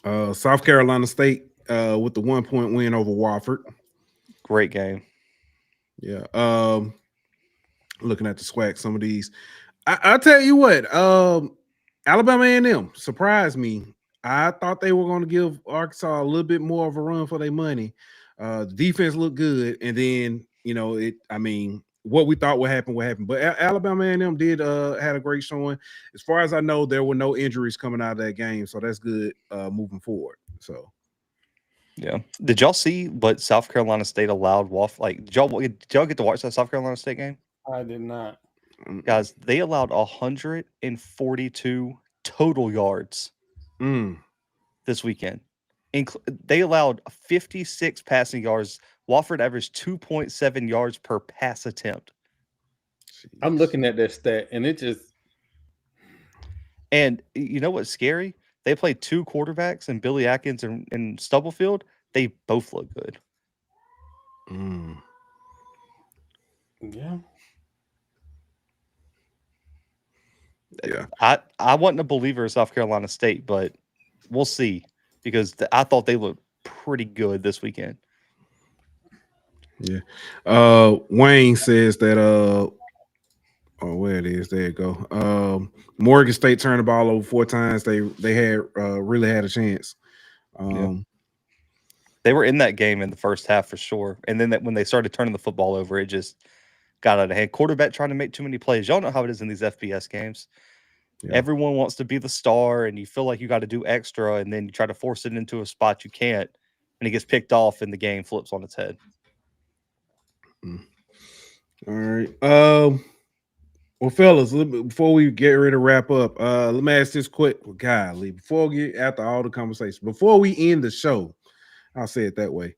South Carolina State with the 1-point win over Wofford. Great game. Yeah. Looking at the SWAC, some of these. I'll tell you what, Alabama A&M surprised me. I thought they were going to give Arkansas a little bit more of a run for their money. The defense looked good, and then what we thought would happen. But Alabama A&M did had a great showing. As far as I know, there were no injuries coming out of that game, so that's good moving forward. So, yeah. Did y'all see what South Carolina State allowed Woff? Like, did y'all get to watch that South Carolina State game? I did not. Guys, they allowed 142 total yards this weekend. They allowed 56 passing yards. Wofford averaged 2.7 yards per pass attempt. Jeez. I'm looking at that stat, and it just... And you know what's scary? They played two quarterbacks, and Billy Atkins and Stubblefield. They both look good. Yeah. Yeah. I wasn't a believer of South Carolina State, but we'll see. because I thought they looked pretty good this weekend. Yeah. Wayne says that where it is, there you go. Morgan State turned the ball over 4 times. They had really had a chance. They were in that game in the first half for sure. And then when they started turning the football over, it just got out of hand. Quarterback trying to make too many plays. Y'all know how it is in these FBS games. Yeah. Everyone wants to be the star, and you feel like you got to do extra, and then you try to force it into a spot you can't, and he gets picked off, and the game flips on its head. All right. Well, fellas, before we get ready to wrap up, let me ask this quick. Well, golly, before we get after all the conversation, before we end the show, I'll say it that way.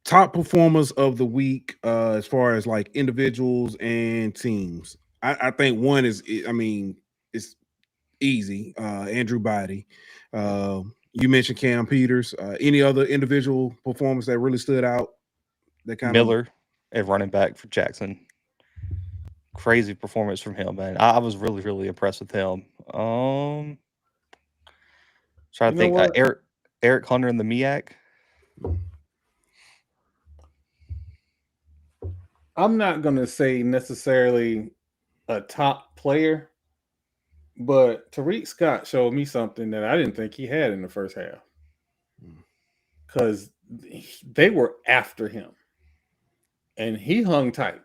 Top performers of the week, as far as like individuals and teams. I think one is, I mean, it's easy. Andrew Body. You mentioned Cam Peters. Any other individual performance that really stood out? That kind Miller at running back for Jackson. Crazy performance from him, man. I was really, really impressed with him. Trying to think. Eric Hunter and the MEAC. I'm not going to say necessarily a top player, but Tariq Scott showed me something that I didn't think he had in the first half, because they were after him and he hung tight.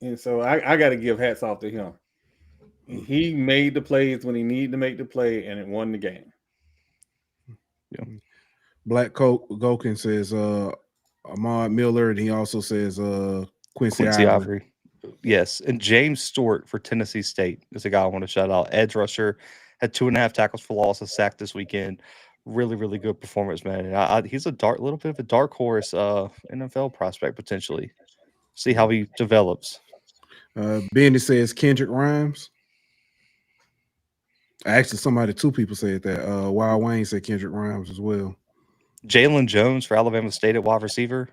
And so I got to give hats off to him. He made the plays when he needed to make the play, and it won the game. Yeah. Black Gokin says Ahmad Miller, and he also says Quincy Ivory. Yes, and James Stewart for Tennessee State is a guy I want to shout out. Edge rusher, had 2.5 tackles for loss, a sack this weekend. Really, really good performance, man. And he's a little bit of a dark horse NFL prospect potentially. See how he develops. Benny says Kendrick Rhymes. Actually, 2 people said that. Wild Wayne said Kendrick Rhymes as well. Jalen Jones for Alabama State at wide receiver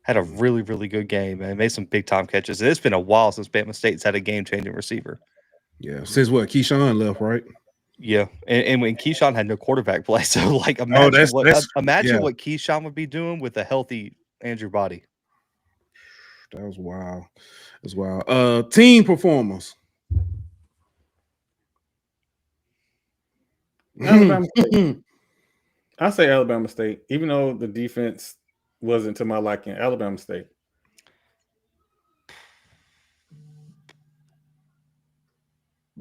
had a really, really good game and made some big time catches. And it's been a while since Bama State's had a game changing receiver. Yeah, since what Keyshawn left, right? Yeah, and when Keyshawn had no quarterback play, so like imagine what Keyshawn would be doing with a healthy Andrew Body. That was wild. That's wild. Team performers. Alabama State. I say Alabama State, even though the defense wasn't to my liking. Alabama State.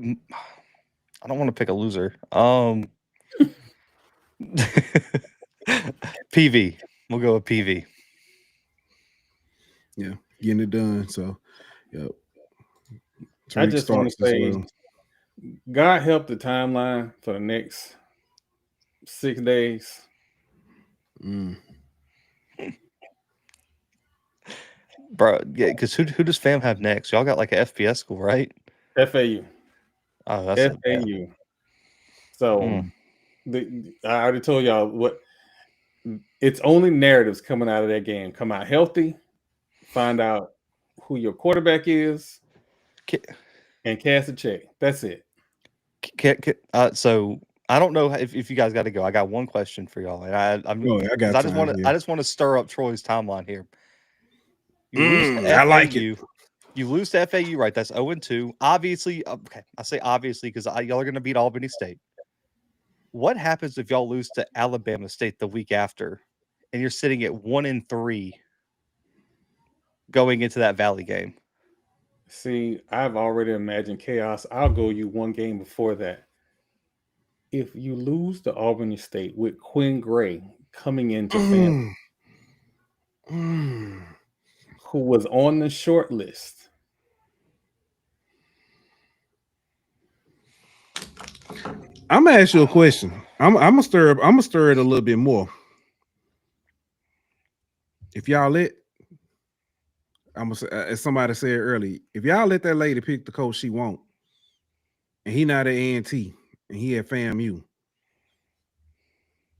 I don't want to pick a loser. PV. We'll go with PV. Yeah, getting it done. So, yep. I just want to say, God help the timeline for the next 6 days. Bro, yeah, because who does FAM have next? Y'all got like an FBS school, right? FAU. Oh, that's FAU. So I already told y'all what it's only narratives coming out of that game. Come out healthy, find out who your quarterback is, and cast a check. That's it. So I don't know if you guys got to go. I got one question for y'all, and I just want to stir up Troy's timeline here. You lose to I like it. You lose to FAU, right? That's 0-2. Obviously, okay. I say obviously because y'all are going to beat Albany State. What happens if y'all lose to Alabama State the week after, and you're sitting at 1-3 going into that Valley game? See, I've already imagined chaos. I'll go you one game before that. If you lose to Albany State with Quinn Gray coming into FAMU, who was on the short list, I'm gonna ask you a question. I'm gonna stir it a little bit more. If y'all as somebody said earlier, if y'all let that lady pick the coach she want, and he not at A&T and he at FAMU,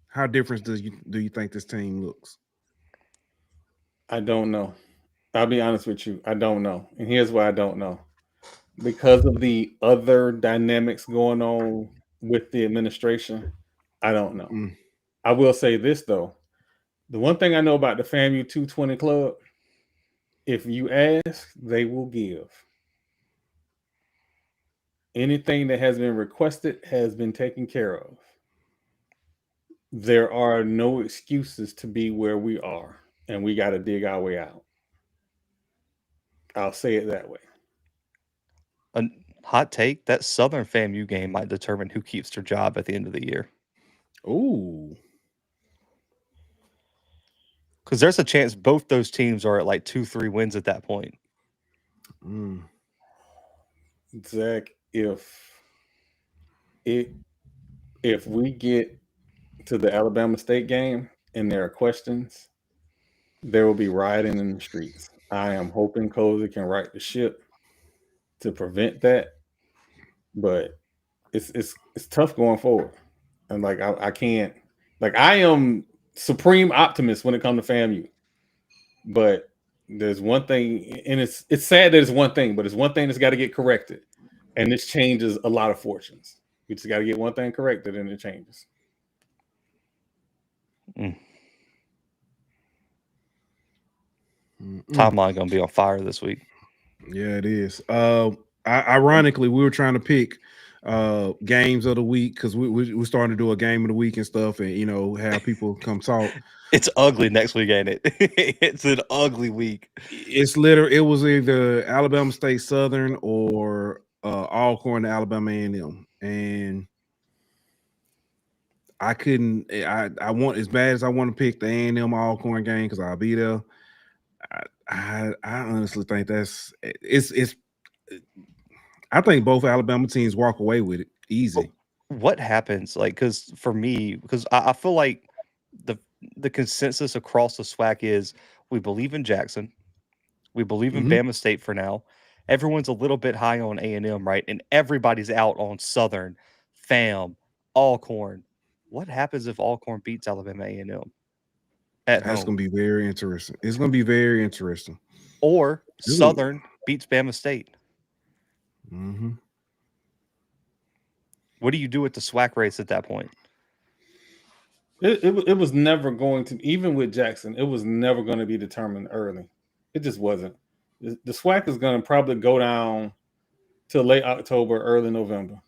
how different do you think this team looks? I don't know. I'll be honest with you. I don't know. And here's why I don't know. because of the other dynamics going on with the administration, I don't know. I will say this though. The one thing I know about the FAMU 220 club, if you ask, they will give. Anything that has been requested has been taken care of. There are no excuses to be where we are, and we got to dig our way out. I'll say it that way. A hot take: that Southern FAMU game might determine who keeps their job at the end of the year. Ooh. Because there's a chance both those teams are at like 2-3 wins at that point. Zach, if we get to the Alabama State game and there are questions, there will be rioting in the streets. I am hoping Cozy can right the ship to prevent that, but it's tough going forward. And like I can't, like, I am supreme optimist when it comes to FAMU, but there's one thing, and it's sad that it's one thing, but it's one thing that's got to get corrected, and this changes a lot of fortunes. We just got to get one thing corrected, and it changes. Timeline gonna be on fire this week. Yeah, it is. Ironically, we were trying to pick games of the week because we're starting to do a game of the week and stuff, and have people come talk. It's ugly next week, ain't it? It's an ugly week. It's literally, it was either Alabama State Southern or Alcorn to Alabama A&M, and I couldn't. I want, as bad as I want to pick the A&M Alcorn game because I'll be there. I honestly think it's. I think both Alabama teams walk away with it easy. What happens, like, because for me, because I feel like the consensus across the SWAC is we believe in Jackson, we believe in Bama State for now. Everyone's a little bit high on A&M, right? And everybody's out on Southern, FAM, Alcorn. What happens if Alcorn beats Alabama A&M? That's going to be very interesting. It's going to be very interesting. Or Southern beats Bama State. What do you do with the SWAC race at that point? It was never going to, even with Jackson, it was never going to be determined early. It just wasn't. The SWAC is going to probably go down till late October, early November.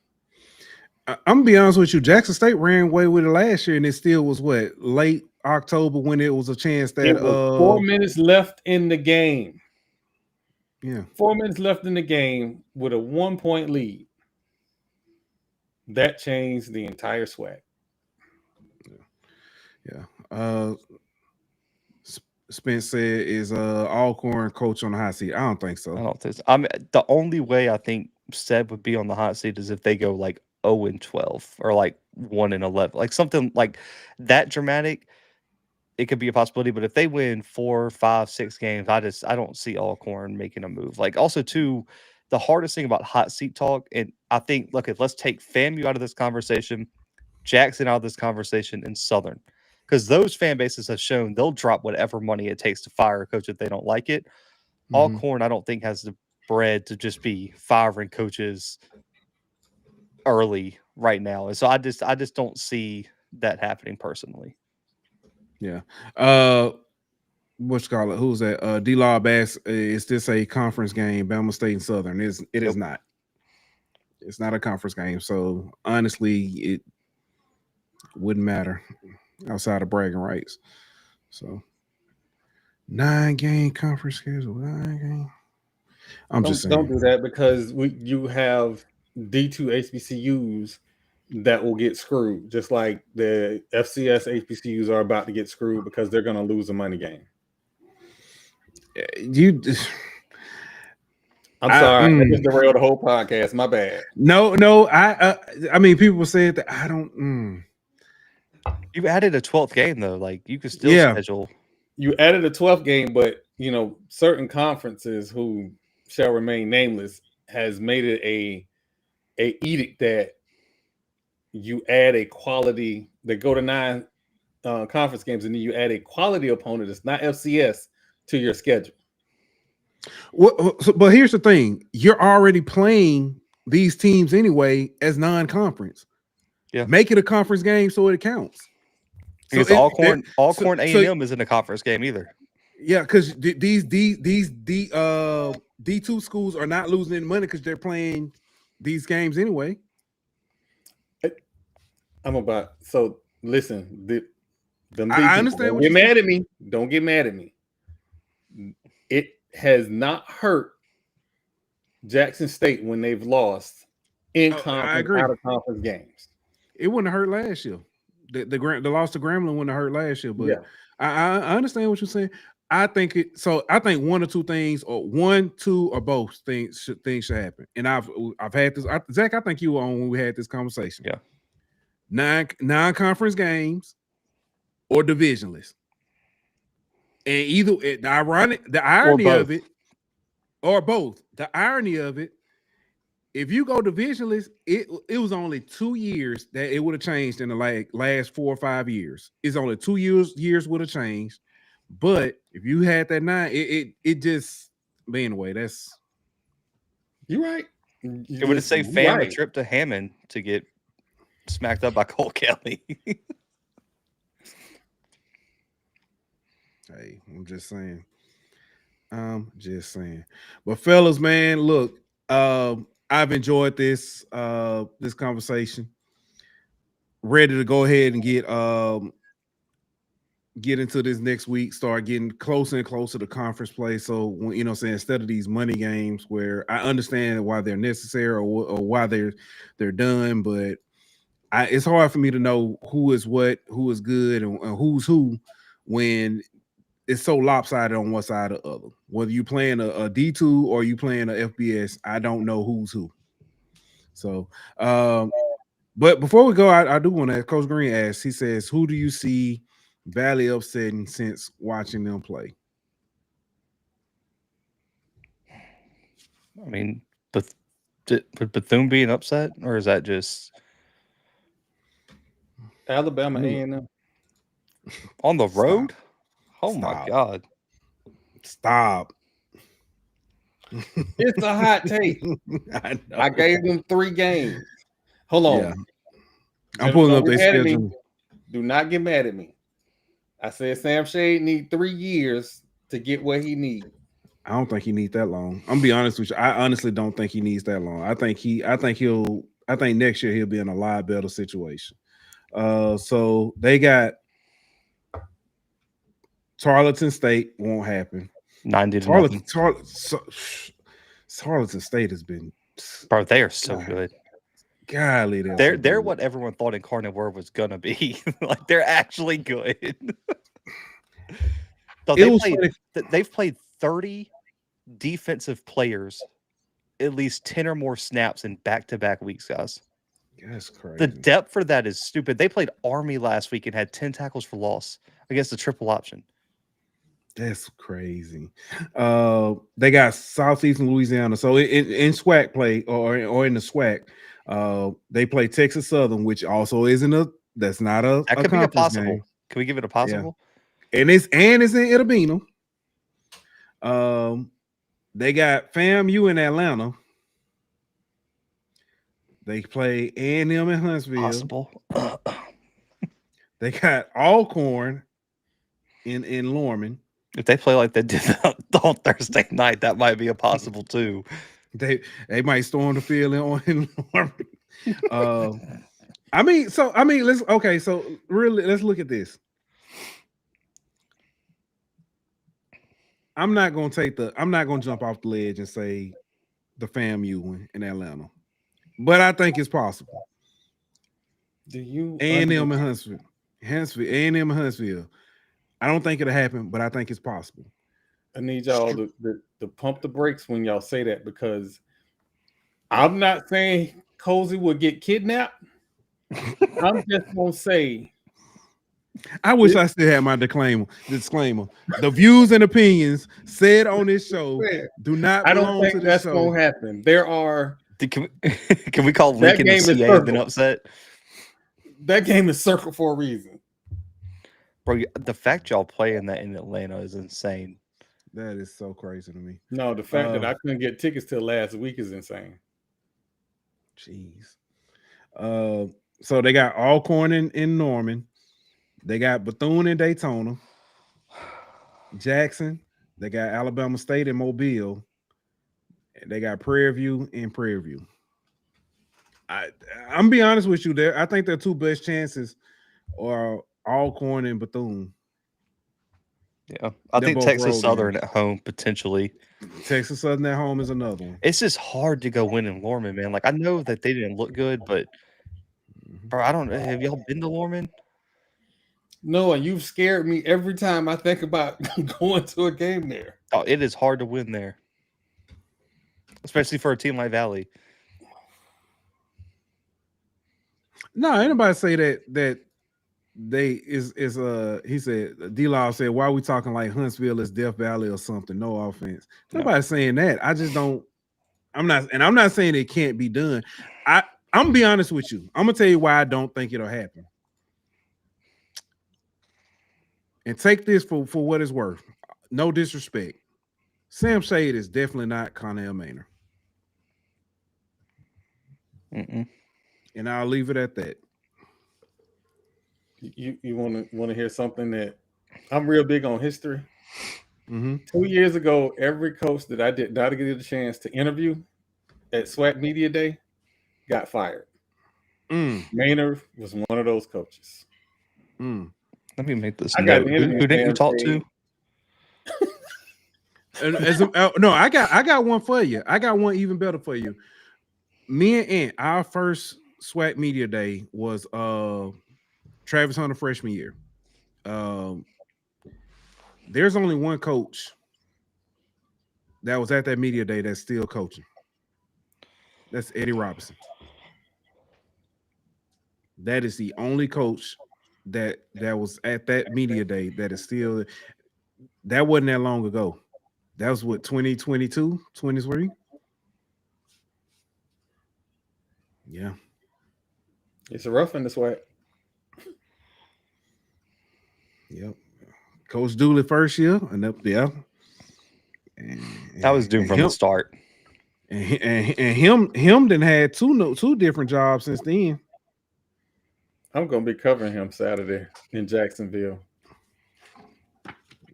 I'm gonna be honest with you. Jackson State ran away with it last year, and it still was late October when it was a chance that 4 minutes left in the game. Yeah, 4 minutes left in the game with a 1-point lead. That changed the entire SWAC. Yeah. Spence said, is Alcorn coach on the hot seat? I don't think so. I don't think so. I mean, the only way I think Seb would be on the hot seat is if they go like 0-12 or like 1-11, like something like that dramatic. It could be a possibility, but if they win 4, 5, 6 games, I don't see Alcorn making a move. Like, also too, the hardest thing about hot seat talk, and I think, look, let's take FAMU out of this conversation, Jackson out of this conversation, and Southern, because those fan bases have shown they'll drop whatever money it takes to fire a coach if they don't like it. Alcorn, I don't think, has the bread to just be firing coaches early right now, and so I just don't see that happening personally. Yeah. What's called it? Who's that? D-Law Bass. Is this a conference game? Bama State and Southern. It is not. It's not a conference game. So honestly, it wouldn't matter outside of bragging rights. So 9-game conference schedule. 9 game. Don't do that, because you have D2 HBCUs that will get screwed, just like the FCS HBCUs are about to get screwed because they're going to lose a money game. I'm sorry, I just derailed the whole podcast. My bad. No. I mean, people said that. I don't. You added a 12th game though. Like, you could still schedule. You added a 12th game, but certain conferences who shall remain nameless has made it a edict that you add a quality, that go to 9 conference games, and then you add a quality opponent that's not FCS to your schedule. But here's the thing: you're already playing these teams anyway as non-conference. Yeah. Make it a conference game so it counts. Because Alcorn A&M isn't a conference game either. Yeah, because these D2 schools are not losing any money because they're playing these games anyway. Listen. I understand. Don't get mad at me. Don't get mad at me. It has not hurt Jackson State when they've lost in conference, out of conference games. It wouldn't have hurt last year. The loss to Grambling wouldn't have hurt last year, but yeah. I understand what you're saying. I think one or two things, or one, two, or both things should happen. And I've had this. Zach, I think you were on when we had this conversation. Yeah, non-conference games or divisionless, and either the irony of it, or both. The irony of it, if you go divisionless, it was only 2 years that it would have changed in the last 4 or 5 years. It's only 2 years would have changed. But if you had that 9, it just being away. That's you're right. It would have saved FAM a trip to Hammond to get smacked up by Cole Kelly. Hey, I'm just saying. But fellas, man, look, I've enjoyed this conversation. Ready to go ahead and get into this next week, start getting closer and closer to conference play. So when, instead of these money games where I understand why they're necessary or why they're done, but it's hard for me to know who is what, who is good, and who's who when it's so lopsided on one side or the other. Whether you playing a D2 or you playing a FBS, I don't know who's who. So, but before we go, I do want to. Coach Green asks. He says, "Who do you see Valley upsetting since watching them play?" I mean, would Bethune be an upset, or is that just Alabama A&M on the road? Stop. Oh my God! Stop! It's a hot take. I gave them 3 games. Hold on. Yeah. I'm pulling up their schedule. Do not get mad at me. I said Sam Shade need 3 years to get what he needs. I don't think he needs that long. I'm gonna be honest with you. I honestly don't think he needs that long. I think next year he'll be in a lot better situation. So they got Tarleton State, won't happen. 90 to Tarleton State has been, bro. They are so good. Golly, they're what everyone thought Incarnate Word was gonna be. Like they're actually good. So they've played 30 defensive players, at least 10 or more snaps in back-to-back weeks, guys. That's crazy. The depth for that is stupid. They played Army last week and had 10 tackles for loss against the triple option. That's crazy. They got Southeastern Louisiana. So in SWAC play or in the SWAC, they play Texas Southern, which also that's not a that could be a possible game. Can we give it a possible? Yeah. And it's in Itabena. They got FAMU in Atlanta. They play A&M in Huntsville. Possible. They got Alcorn in Lorman. If they play like they did on Thursday night, that might be a possible too. They might storm the field in Lorman. let's look at this. I'm not gonna jump off the ledge and say the FAMU one in Atlanta, but I think it's possible. Do you A&M in Huntsville, A&M in Huntsville? I don't think it'll happen, but I think it's possible. I need y'all to pump the brakes when y'all say that, because I'm not saying Cozy will get kidnapped. I'm just gonna say, I wish I still had my disclaimer. The views and opinions said on this show do not. I don't think that's gonna happen. There are. Can we call Lincoln and CA been upset? That game is circled for a reason. Bro, the fact y'all playing that in Atlanta is insane. That is so crazy to me. No, the fact that I couldn't get tickets till last week is insane. Jeez. So they got Alcorn in Norman. They got Bethune in Daytona. Jackson. They got Alabama State in Mobile. And they got Prairie View in Prairie View. I'm be honest with you there. I think their two best chances are Alcorn and Bethune. Yeah, I think Texas Southern at home potentially. Texas Southern at home is another one. It's just hard to go win in Lorman, man. Like I know that they didn't look good, but bro, I don't know. Have y'all been to Lorman? No, and you've scared me every time I think about going to a game there. Oh, it is hard to win there, especially for a team like Valley. No, anybody say that they is he said D-Law said, why are we talking like Huntsville is Death Valley or something? No offense. Nobody's saying that. I just don't. I'm not saying it can't be done. I'm gonna be honest with you. I'm gonna tell you why I don't think it'll happen. And take this for what it's worth. No disrespect. Sam Shade is definitely not Connell Maynard. And I'll leave it at that. You want to hear something that I'm real big on history. 2 years ago, every coach that I did not get a chance to interview at SWAC Media Day got fired. Maynard was one of those coaches. Let me make this note. Who didn't you talk to? No, I got one for you. I got one even better for you. Me and Ant, our first SWAC Media Day was Travis Hunter freshman year. There's only one coach that was at that media day that's still coaching. That's Eddie Robinson. That is the only coach that was at that media day that is still. That wasn't that long ago. That was what, 2022, 23? Yeah. It's a rough in this way. Yep. Coach Dooley first year, and that was doomed from the start. And him then had two different jobs since then. I'm gonna be covering him Saturday in Jacksonville.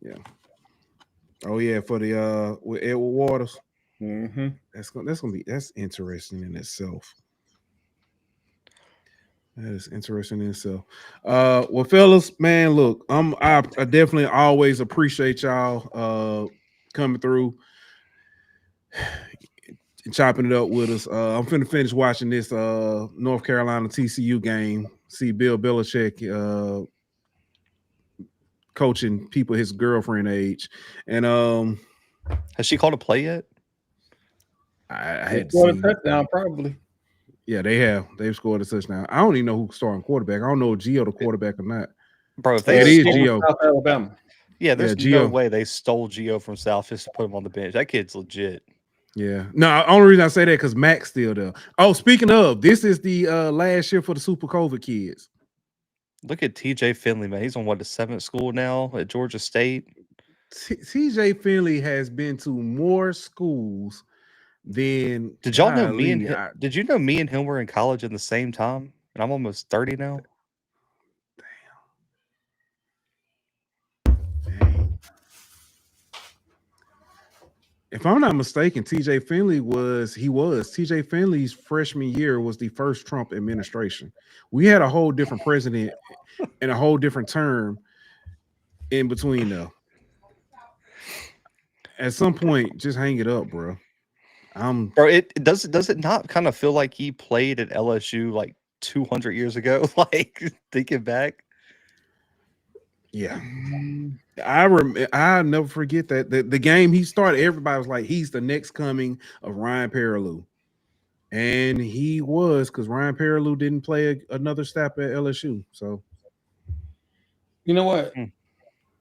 Yeah. Oh yeah, for the with Edward Waters. That's interesting in itself. That is interesting in itself. Well, fellas, man, look, I definitely always appreciate y'all coming through and chopping it up with us. I'm finna finish watching this North Carolina TCU game. See Bill Belichick coaching people his girlfriend age, and has she called a play yet? I had scored a touchdown, probably. Yeah, they have. They've scored a touchdown. I don't even know who's starting quarterback. I don't know if Gio the quarterback or not. Bro, if it is Gio. South Alabama. Yeah, there's no way they stole Gio from South just to put him on the bench. That kid's legit. Yeah. No, only reason I say that because Mac's still there. Oh, speaking of, this is the last year for the Super COVID kids. Look at TJ Finley, man. He's on the 7th school now at Georgia State. TJ Finley has been to more schools than. Did y'all know me and him? Did you know me and him were in college at the same time? And I'm almost 30 now. Damn. If I'm not mistaken, TJ Finley's freshman year was the first Trump administration. We had a whole different president and a whole different term in between though. At some point, just hang it up, bro. Bro, it does it not kind of feel like he played at LSU like 200 years ago? Like thinking back. Yeah, I'll never forget that the game he started. Everybody was like, he's the next coming of Ryan Perilou, and he was, because Ryan Perilou didn't play another snap at LSU. So, you know what?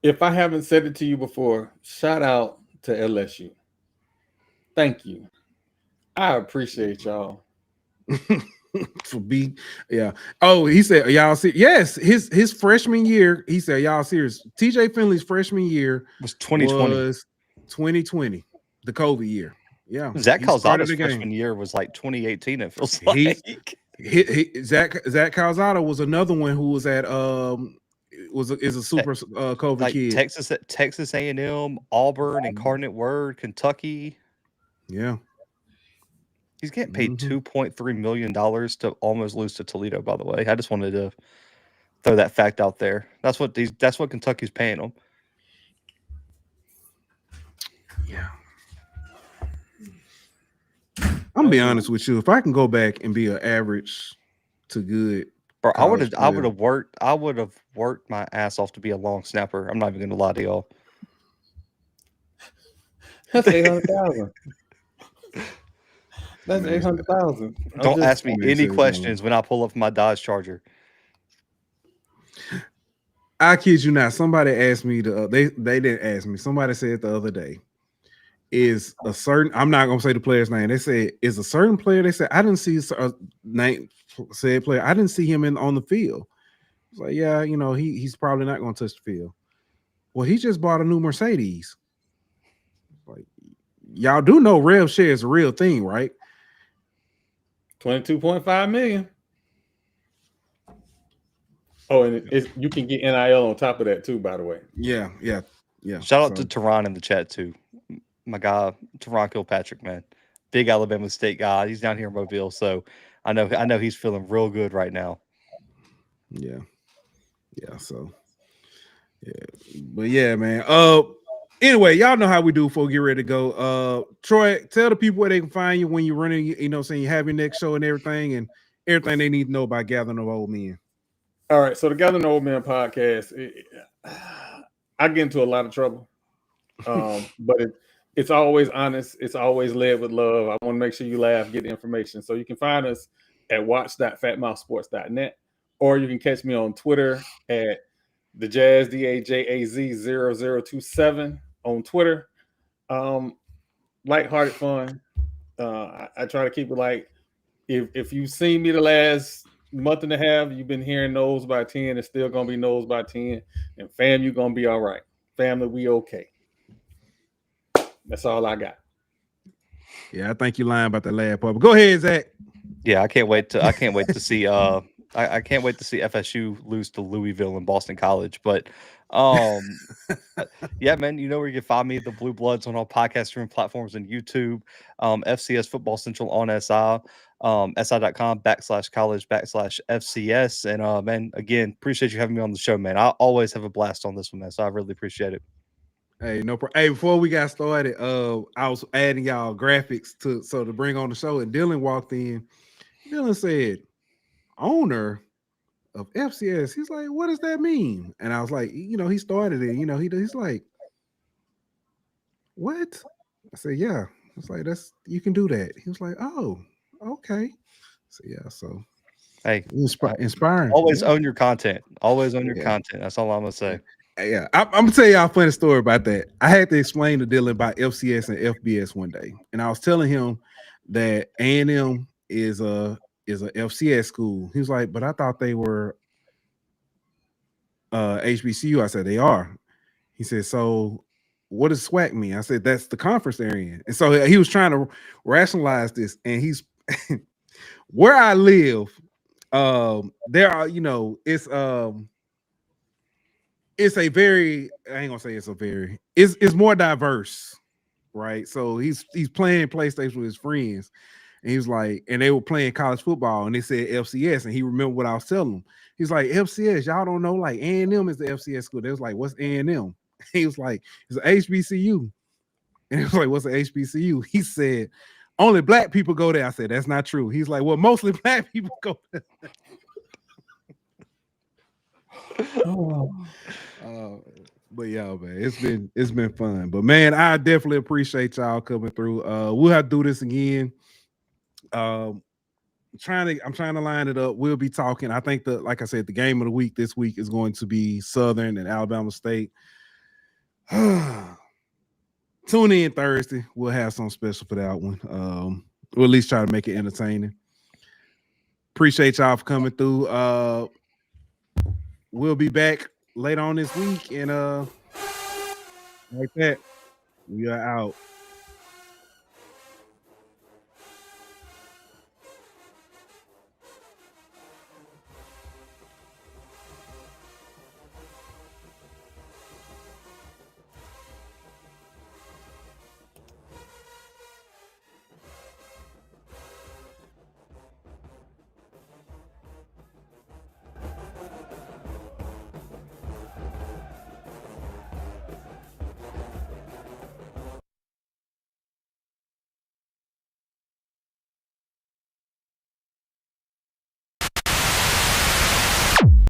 If I haven't said it to you before, shout out to LSU. Thank you. I appreciate y'all. For yeah. Oh, he said, y'all see, yes, his freshman year, he said, y'all serious. TJ Finley's freshman year was 2020. 2020, the COVID year. Yeah, Zach he started Calzada's the game. freshman year was like 2018. It feels He- like Zach Calzada was another one who was at is a super COVID like kid. Texas A&M, Auburn, Incarnate Word, Kentucky. Yeah, He's getting paid $2.3 million to almost lose to Toledo. By the way, I just wanted to throw that fact out there. That's what Kentucky's paying him. yeah. I'm gonna be honest with you. If I can go back and be an average to good, Bro, I would college have worked my ass off to be a long snapper. I'm not even gonna lie to y'all. That's 800,000. That's 800,000. Don't ask me any saying questions when I pull up my Dodge Charger. I kid you not. Somebody asked me they didn't ask me. Somebody said the other day, is a certain, I'm not gonna say the player's name. They said, is a certain player. They said, I didn't see a name said player. I didn't see him on the field. It's like, yeah, you know, he's probably not gonna touch the field. Well, he just bought a new Mercedes. Like, y'all do know rev share is a real thing, right? 22.5 million. Oh, and you can get NIL on top of that too, by the way. Yeah. Shout out to Teron in the chat too. My guy, Teron Kilpatrick, man. Big Alabama State guy. He's down here in Mobile, so I know he's feeling real good right now. Yeah. So, yeah, but yeah, man. Anyway, y'all know how we do before we get ready to go. Troy, tell the people where they can find you when you're running. You know, saying you have your next show and everything they need to know about Gathering of Old Men. All right, so the Gathering of Old Men podcast, I get into a lot of trouble, but it's always honest. It's always led with love. I want to make sure you laugh, get the information. So you can find us at watch.fatmouthsports.net, or you can catch me on Twitter at the Jazz DAJAZ0027 on Twitter. Lighthearted fun. I try to keep it like, if you've seen me the last month and a half, you've been hearing nose by 10. It's still gonna be nose by 10. And fam, you're gonna be all right. Family, we okay. That's all I got. Yeah, I think you're lying about the last part. But go ahead, Zach. Yeah, I can't wait to see I can't wait to see FSU lose to Louisville and Boston College. But yeah, man, you know where you can find me, the Blue Bloods, on all podcast streaming platforms and YouTube, FCS Football Central on SI, si.com/college/FCS. And man, again, appreciate you having me on the show, man. I always have a blast on this one, man. So I really appreciate it. Hey, no problem. Hey, before we got started, I was adding y'all graphics to bring on the show, and Dylan walked in. Dylan said, "Owner of FCS." He's like, "What does that mean?" And I was like, "You know, he started it. You know, he's like, what?" I said, "Yeah." It's like, that's, you can do that. He was like, "Oh, okay." So yeah, so hey, inspiring. Always own your content. Always own your content. That's all I'm gonna say. Yeah, I'm gonna tell y'all a funny story about that. I had to explain to Dylan about FCS and FBS one day, and I was telling him that A&M is a FCS school. He was like, "But I thought they were HBCU." I said, "They are." He said, "So what does SWAC mean?" I said, "That's the conference they're in." And so he was trying to rationalize this, and he's where I live. There are, you know, it's a very, I ain't gonna say it's more diverse, right? So he's playing PlayStation with his friends, and he was like, and they were playing college football, and they said FCS, and he remembered what I was telling him. He's like, FCS, y'all don't know, like A&M is the FCS school. They was like, what's A&M? He was like, it's an HBCU. And he was like, what's an HBCU? He said, only black people go there. I said, that's not true. He's like, well, mostly black people go there. But yeah, man, it's been fun. But man, I definitely appreciate y'all coming through. We'll have to do this again. I'm trying to line it up. We'll be talking. I think like I said, the game of the week this week is going to be Southern and Alabama State. Tune in Thursday. We'll have something special for that one. We'll at least try to make it entertaining. Appreciate y'all for coming through. We'll be back later on this week, and like that. We are out.